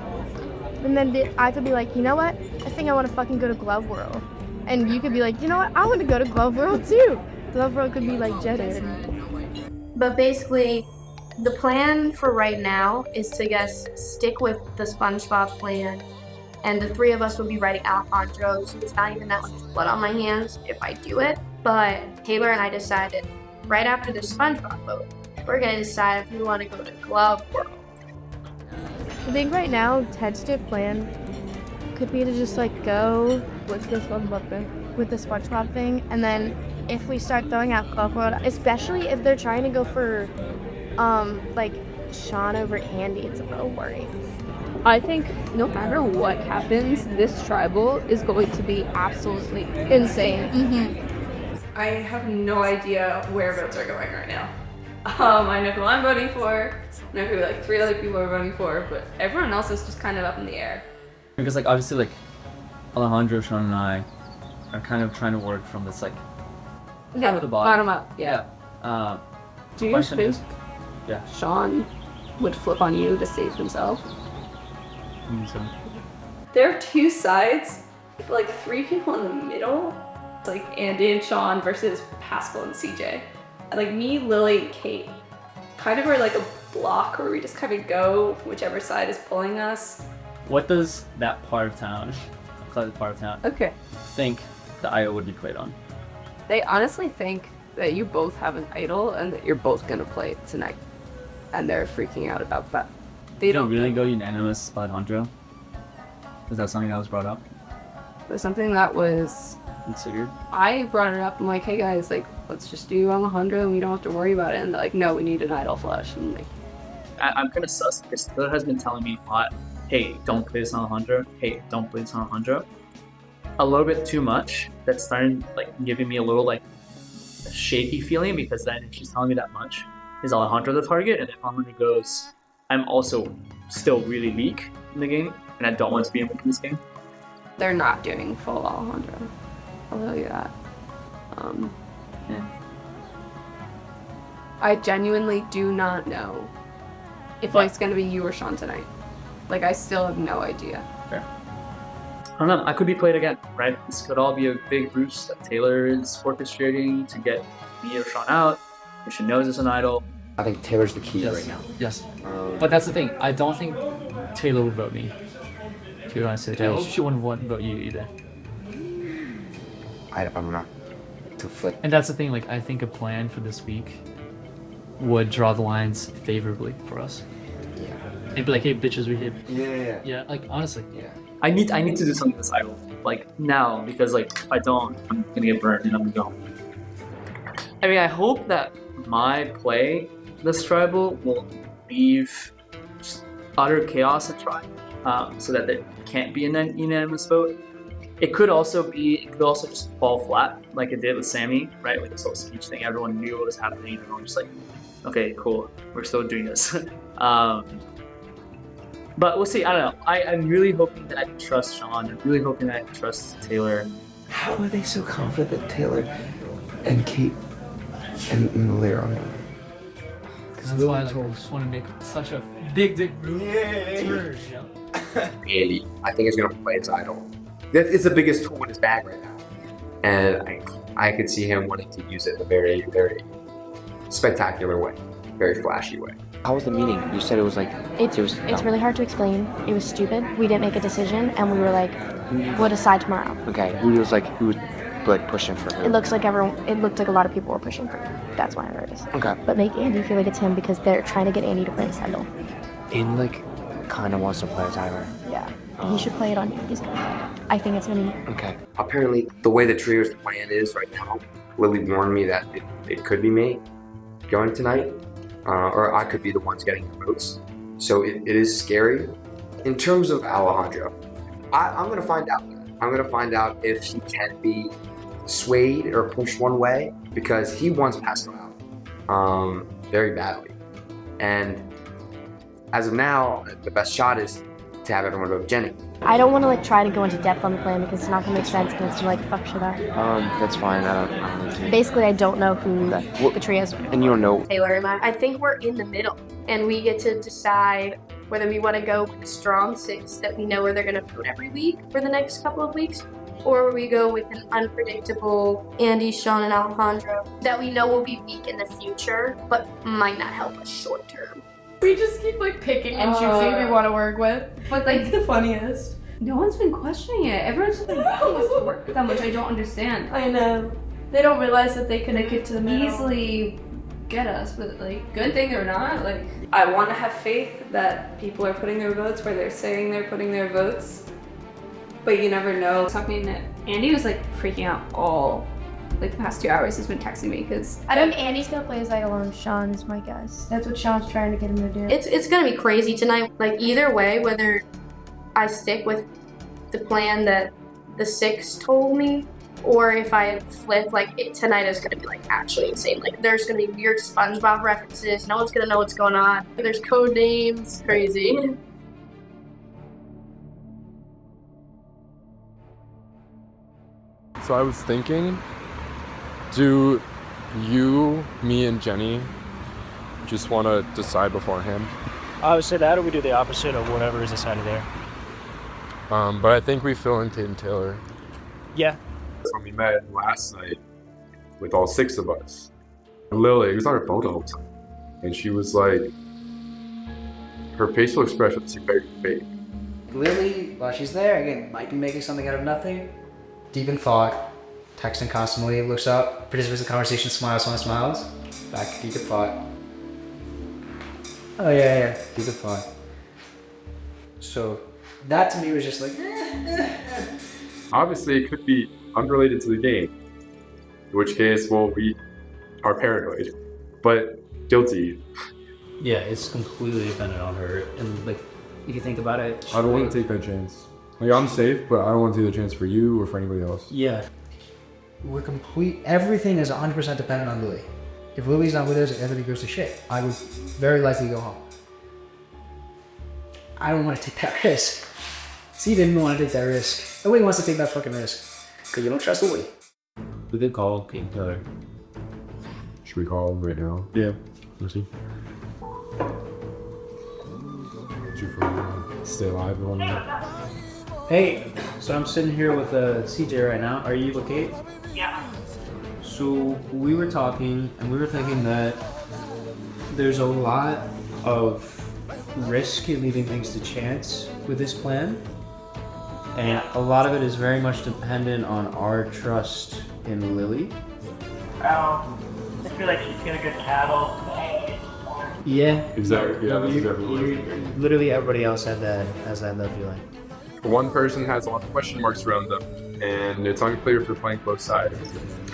And then I could be like, you know what? I think I want to fucking go to Glove World. And you could be like, you know what? I want to go to Glove World too. Glove World could be like jetted. But basically, the plan for right now is to stick with the SpongeBob plan. And the three of us will be writing Alejandro, so it's not even that much blood on my hands if I do it. But Taylor and I decided right after the SpongeBob vote, we're gonna decide if we want to go to Glove World. I think right now, tentative plan could be to just like go with the SpongeBob thing, and then if we start throwing out Glove World, especially if they're trying to go for like Sean over Andy, it's a little worrying. I think no matter what happens, this tribal is going to be absolutely insane. I have no idea where votes are going right now. I know who I'm voting for, I know who like 3 other people are voting for, but everyone else is just kind of up in the air. Because like obviously like Alejandro, Sean, and I are kind of trying to work from this like Bottom up. Yeah. Do you question think is- yeah. Sean would flip on you to save himself? I think so. There are 2 sides, but like 3 people in the middle. It's like Andy and Sean versus Pascal and CJ. Like me, Lily, and Kate kind of are like a block where we just kind of go whichever side is pulling us. What does that part of town, I'll call it part of town, Okay. think the IO would be played on? They honestly think that you both have an idol and that you're both gonna play it tonight. And they're freaking out about that. They You don't really go unanimous Alejandro? Is that something that was brought up? There's something that was Considered? I brought it up. I'm like, hey guys, like, let's just do Alejandro and we don't have to worry about it. And they're like, no, we need an idol flush. And like, I'm kind of sus because Taylor has been telling me a lot, hey, don't play this on Alejandro. Hey, don't play this on Alejandro. A little bit too much. That's starting like giving me a little like shaky feeling because then if she's telling me that much, is Alejandro the target? And if Alejandro goes, I'm also still really weak in the game and I don't want to be in this game. they're not doing full Alejandro. I'll tell you that. Yeah. I genuinely do not know if it's gonna be you or Sean tonight. Like, I still have no idea. Fair. I don't know. I could be played again, right? This could all be a big ruse that Taylor is orchestrating to get me or Sean out. Which she knows is an idol. I think Taylor's the key Yes. right now. Yes. But that's the thing. I don't think Taylor would vote me. To be honest with you, she wouldn't vote you either. I'm not to flip. And that's the thing. Like, I think a plan for this week would draw the lines favorably for us. Yeah. It'd be like, hey, bitches, we hit. Yeah. Yeah. Like, honestly. Yeah. I need to do something this idol. Like now, because like if I don't, I'm gonna get burned and I'm gonna go. I mean, I hope that my play this tribal will leave just utter chaos in tribe, so that there can't be an unanimous vote. It could also just fall flat, like it did with Sammy, right? With this whole speech thing, everyone knew what was happening, and everyone was just like, okay, cool, we're still doing this. But we'll see. I don't know. I'm really hoping that I can trust Sean. I'm really hoping that I can trust Taylor. How are they so confident that Taylor and Kate and Lily are on it? Because that's why I just want to make such a big dick move. Andy, I think is going to play its idol. It's the biggest tool in his bag right now. And I could see him wanting to use it in a very, very spectacular way, very flashy way. How was the meeting? You said it was like... It's really hard to explain. It was stupid. We didn't make a decision, and we were like, we'll decide tomorrow. Okay, who was pushing for her? It looked like a lot of people were pushing for him. That's why I'm nervous. Okay. But make Andy feel like it's him because they're trying to get Andy to play this idol. Andy, kind of wants to play Tyler. Yeah. He should play it on you. I think it's gonna be... Okay. Apparently, the way the Trio's plan is right now, Lily warned me that it could be me going tonight. Or I could be the ones getting the votes. So it is scary. In terms of Alejandro, I'm going to find out. I'm going to find out if he can be swayed or pushed one way because he wants Pascal out very badly. And as of now, the best shot is to have everyone vote Jenny. I don't want to like try to go into depth on the plan because it's not gonna make sense and it's gonna like fuck shit up. That's fine. I don't Basically, I don't know who the trios. And you don't know. Taylor and I think we're in the middle, and we get to decide whether we want to go with a strong 6 that we know where they're going to vote every week for the next couple of weeks, or we go with an unpredictable Andy, Sean, and Alejandro that we know will be weak in the future, but might not help us short term. We just keep like picking and choosing who we want to work with. But like, It's the funniest. no one's been questioning it. Everyone's just like, who wants to work with them, which I don't understand. I know. They don't realize that they could get to the middle. Easily get us, but like, good thing or not, like, I want to have faith that people are putting their votes where they're saying they're putting their votes, but you never know. Talking to Andy was like freaking out all like the past 2 hours. He's been texting me because I think Andy's gonna play his side alone. Sean is my guess. That's what Sean's trying to get him to do. It's gonna be crazy tonight. Like either way, whether I stick with the plan that the 6 told me, or if I flip, like tonight is gonna be like actually insane. Like there's gonna be weird SpongeBob references. No one's gonna know what's going on. There's code names. Crazy. So I was thinking, do you, me, and Jenny just want to decide beforehand? I would say that, or we do the opposite of whatever is decided there. But I think we fill in Tate and Taylor. Yeah. When we met last night with all 6 of us, Lily was on her phone the whole time, and she was like, her facial expression seemed very fake. Lily, while she's there, again, might be making something out of nothing. Deep in thought, texting constantly, looks up, participates in the conversation, smiles, back to deep in thought. Oh yeah, deep in thought. So that to me was just like, Obviously, it could be unrelated to the game, in which case, well, we are paranoid, but guilty. Yeah, it's completely dependent on her. And like, if you think about it, I don't want to take that chance. Like, I'm safe, but I don't want to take the chance for you or for anybody else. Yeah. everything is 100% dependent on Lily. If Lily's not with us, everything goes to shit. I would very likely go home. I don't want to take that risk. See, didn't want to take that risk. Nobody wants to take that fucking risk. Because you don't trust Lily. We could call King Taylor. Should we call him right now? Yeah. Let's see. You for stay alive one minute. Hey, so I'm sitting here with CJ right now. Are you with Kate? Yeah. So we were talking and we were thinking that there's a lot of risk in leaving things to chance with this plan. And a lot of it is very much dependent on our trust in Lily. I feel like she's got a good cattle. Yeah. Exactly. Yeah, that's exactly what it is. Literally everybody else has that feeling. One person has a lot of question marks around them, and it's unclear if they're playing both sides.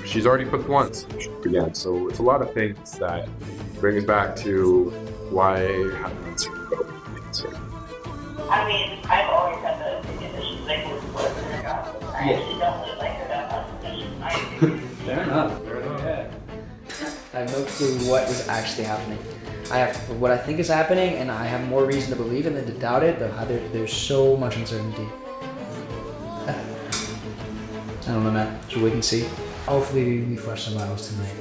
She's already put once again, so it's a lot of things that bring us back to why I haven't answered the vote. I mean, I've always had the opinion that she's like with her God. I actually don't really like her that much. Fair enough. Yeah. I have no clue what is actually happening. I have what I think is happening, and I have more reason to believe it than to doubt it, but there's so much uncertainty. I don't know, man. Should wait and see. Hopefully we flush some miles tonight.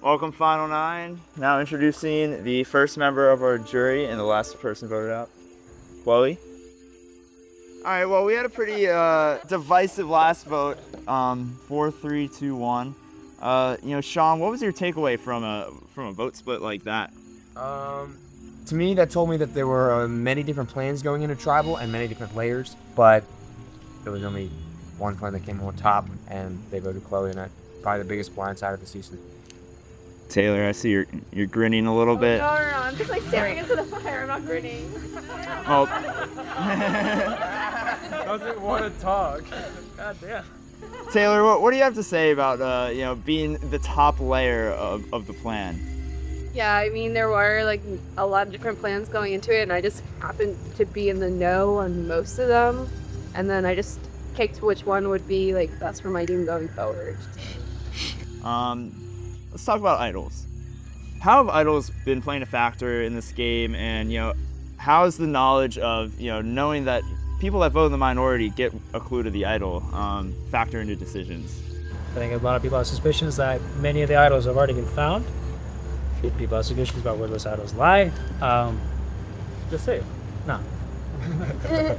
Welcome, Final Nine. Now introducing the first member of our jury and the last person voted out, Chloe. All right, well, we had a pretty divisive last vote, 4-3-2-1. Sean, what was your takeaway from a vote split like that? To me, that told me that there were many different plans going into Tribal and many different players, but there was only one plan that came on top, and they voted Chloe, and that's probably the biggest blindside of the season. Taylor, I see you're grinning a little bit. No, I'm just like staring into the fire. I'm not grinning. Oh. Doesn't want to talk. God damn. Taylor, what do you have to say about being the top layer of the plan? Yeah, I mean, there were like a lot of different plans going into it, and I just happened to be in the know on most of them. And then I just picked which one would be like best for my team going forward. Let's talk about idols. How have idols been playing a factor in this game, and how is the knowledge of knowing that people that vote in the minority get a clue to the idol factor into decisions? I think a lot of people have suspicions that many of the idols have already been found. People have suspicions about where those idols lie. Just say it. No. Do it.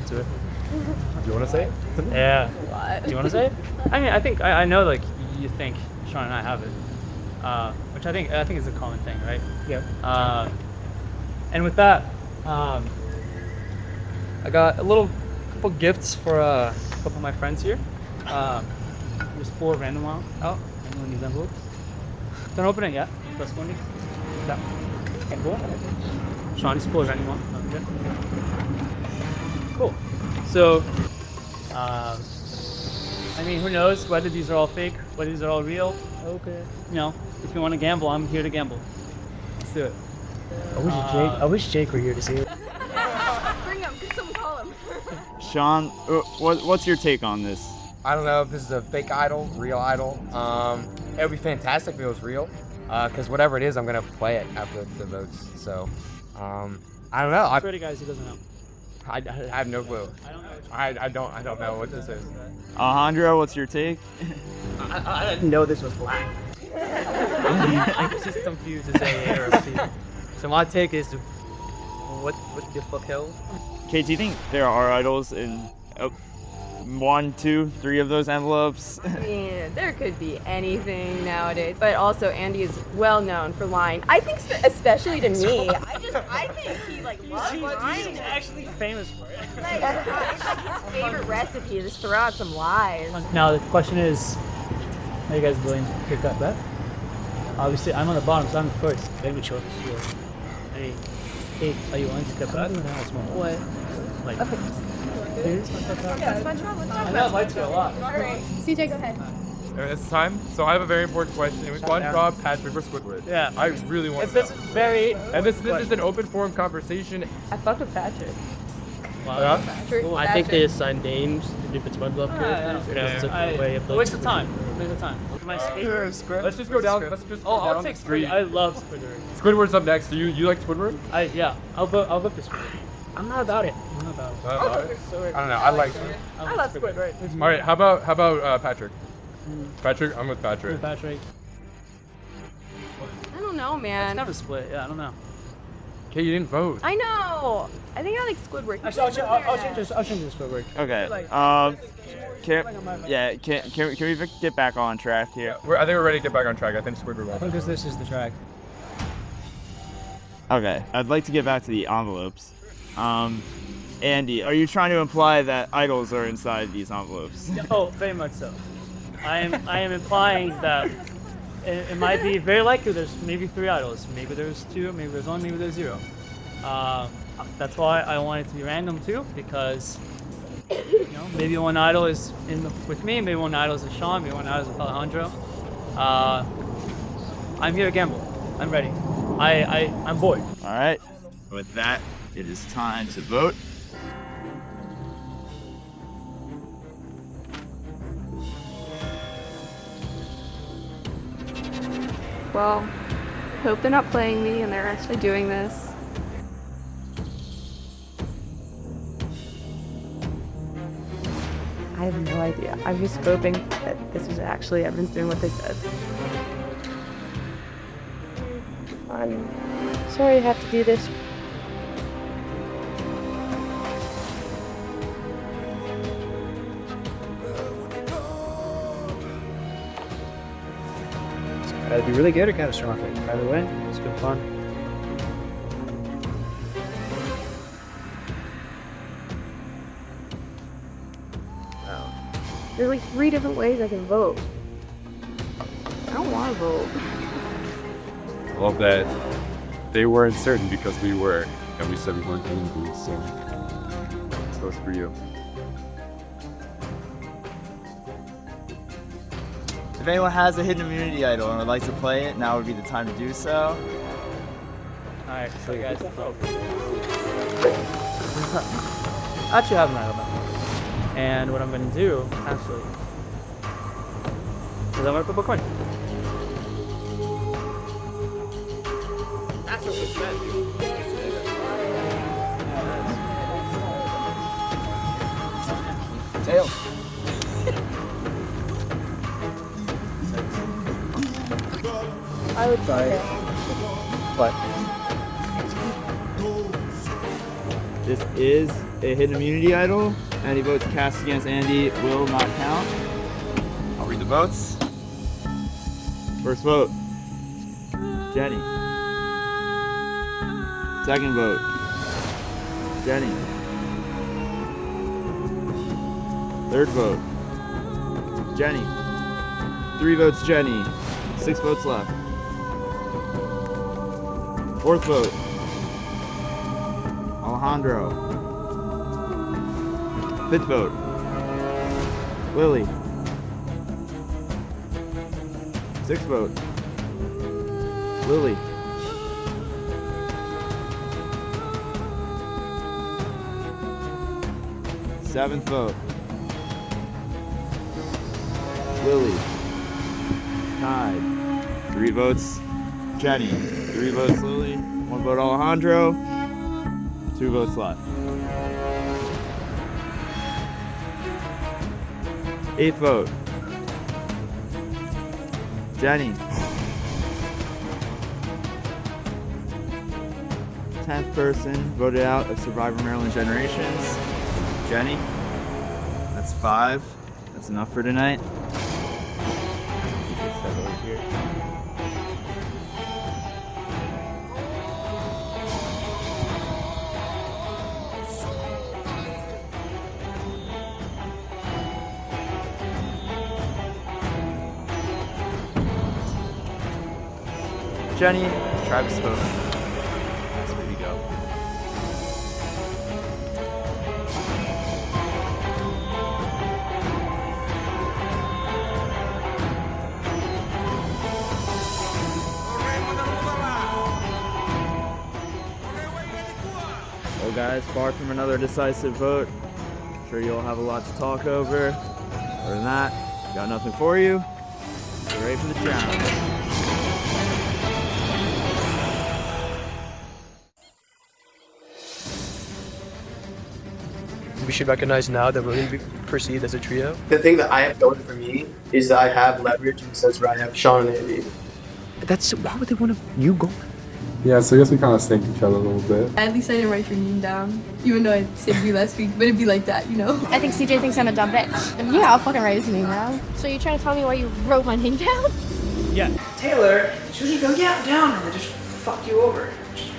Do you want to say it? Yeah. What? Do you want to say it? I mean, I think I know like you think Sean and I have it, which I think is a common thing, right? Yeah. And with that, I got a couple gifts for a couple of my friends here. Just pull a random one out and one of these envelopes. Don't open it yet. Press one. Yeah. Okay, cool. Sean, just pull a random one. Okay. Cool. So, I mean, who knows whether these are all fake, whether these are all real. Okay. If you want to gamble, I'm here to gamble. Let's do it. I wish Jake were here to see it. Bring him. Could someone call him? Sean, what's your take on this? I don't know if this is a fake idol, real idol. It would be fantastic if it was real, because whatever it is, I'm gonna play it after the votes. So, I don't know. I swear to guys, he doesn't know. I have no clue. I don't know what this is. Alejandro, what's your take? I didn't know this was black. I'm just confused to say A or C. So my take is, what the fuck hell? Kate, do you think there are idols in 1, 2, 3 of those envelopes? I mean, there could be anything nowadays, but also Andy is well known for lying. I think, especially to me, I think he loves lying. He's actually famous for it. Like, it's like his favorite recipe, just throw out some lies. Now the question is, are you guys willing to pick that bet? Obviously, I'm on the bottom, so I'm first. Maybe choice. Hey, Kate, are you willing to cut that? What? Like, okay. I know, I like you a lot. Alright, CJ, go ahead. It's time. So I have a very important question. It was SpongeBob, Patrick, or Squidward. Yeah. I really want to know. This is an open forum conversation. I fucked with Patrick. Wow. Patrick. I think they assign names to different SpongeBob characters. It's a way of waste of time. Waste of time. Let's just go down. I'll take Squidward. I love Squidward. Squidward's up next. Do you like Squidward? Yeah. I'll vote for Squidward. I'm not about it. I don't know. I like it. I love Squidward. All right. How about Patrick? Patrick, I'm with Patrick. Patrick. I don't know, man. It's never split. Yeah, I don't know. Okay, you didn't vote. I know. I think I like Squidward. Actually, I'll change this. I'll change this Squidward. Okay. Can we get back on track here? I think we're ready to get back on track. I think Squidward won. I think this is the track. Okay. I'd like to get back to the envelopes. Andy, are you trying to imply that idols are inside these envelopes? Oh, very much so. I am implying that it might be very likely there's maybe 3 idols. Maybe there's 2, maybe there's 1, maybe there's 0. That's why I want it to be random too, because maybe one idol is with me, maybe one idol is with Sean, maybe one idol is with Alejandro. I'm here to gamble. I'm ready. I'm bored. All right. With that, it is time to vote. Well, hope they're not playing me and they're actually doing this. I have no idea. I'm just hoping that this was actually Evans doing what they said. I'm sorry to have to do this. It'd be really good or catastrophic. Either way, it's been fun. There's like 3 different ways I can vote. I don't want to vote. Well, that they weren't certain because we were, and we said we weren't going to be, so it's for you. If anyone has a hidden immunity idol and would like to play it, now would be the time to do so. Alright, so guys, I actually have an idol now. And what I'm going to do, actually, is I'm going to flip a coin. That's what we said. Tails. I would try it. What? This is a hidden immunity idol. Any votes cast against Andy will not count. I'll read the votes. First vote, Jenny. Second vote, Jenny. Third vote, Jenny. 3 votes, Jenny. 6 votes left. Fourth vote, Alejandro. Fifth vote, Lily. Sixth vote, Lily. Seventh vote, Lily. Tied. 3 votes, Jenny. 3 votes, Lily. 1 vote, Alejandro. 2 votes left. 8th vote, Jenny. 10th person voted out of Survivor Maryland Generations, Jenny. That's 5. That's enough for tonight. Jenny, tribe spoken. That's where you go. Well guys, far from another decisive vote. I'm sure you'll have a lot to talk over. Other than that, got nothing for you. Get ready for the challenge. We should recognize now that we're going to be perceived as a trio. The thing that I have going for me is that I have leverage in the sense where I have Sean and Andy. Why would they want you go? Yeah, so I guess we kind of stink each other a little bit. At least I didn't write your name down, even though I saved you last week, but it'd be like that, you know? I think CJ thinks I'm a dumb bitch. Yeah, I'll fucking write his name down. So you're trying to tell me why you wrote my name down? Yeah. Taylor, she was just go, yeah, I'm down, and then just fuck you over. Just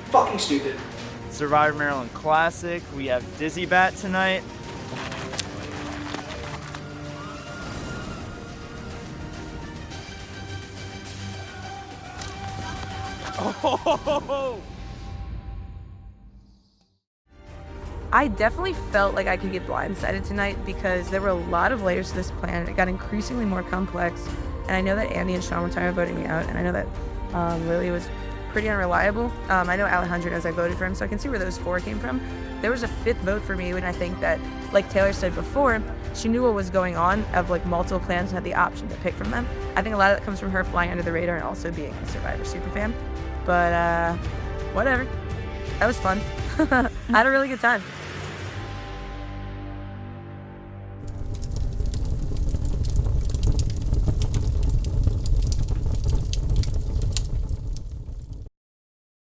fucking stupid. Survivor Maryland Classic. We have Dizzy Bat tonight. Oh! I definitely felt like I could get blindsided tonight because there were a lot of layers to this plan. It got increasingly more complex, and I know that Andy and Sean were tired of voting me out, and I know that Lily was pretty unreliable. I know Alejandro knows I voted for him, so I can see where those 4 came from. There was a 5th vote for me, and I think that, like Taylor said before, she knew what was going on of like multiple plans and had the option to pick from them. I think a lot of that comes from her flying under the radar and also being a Survivor superfan. But whatever. That was fun. I had a really good time.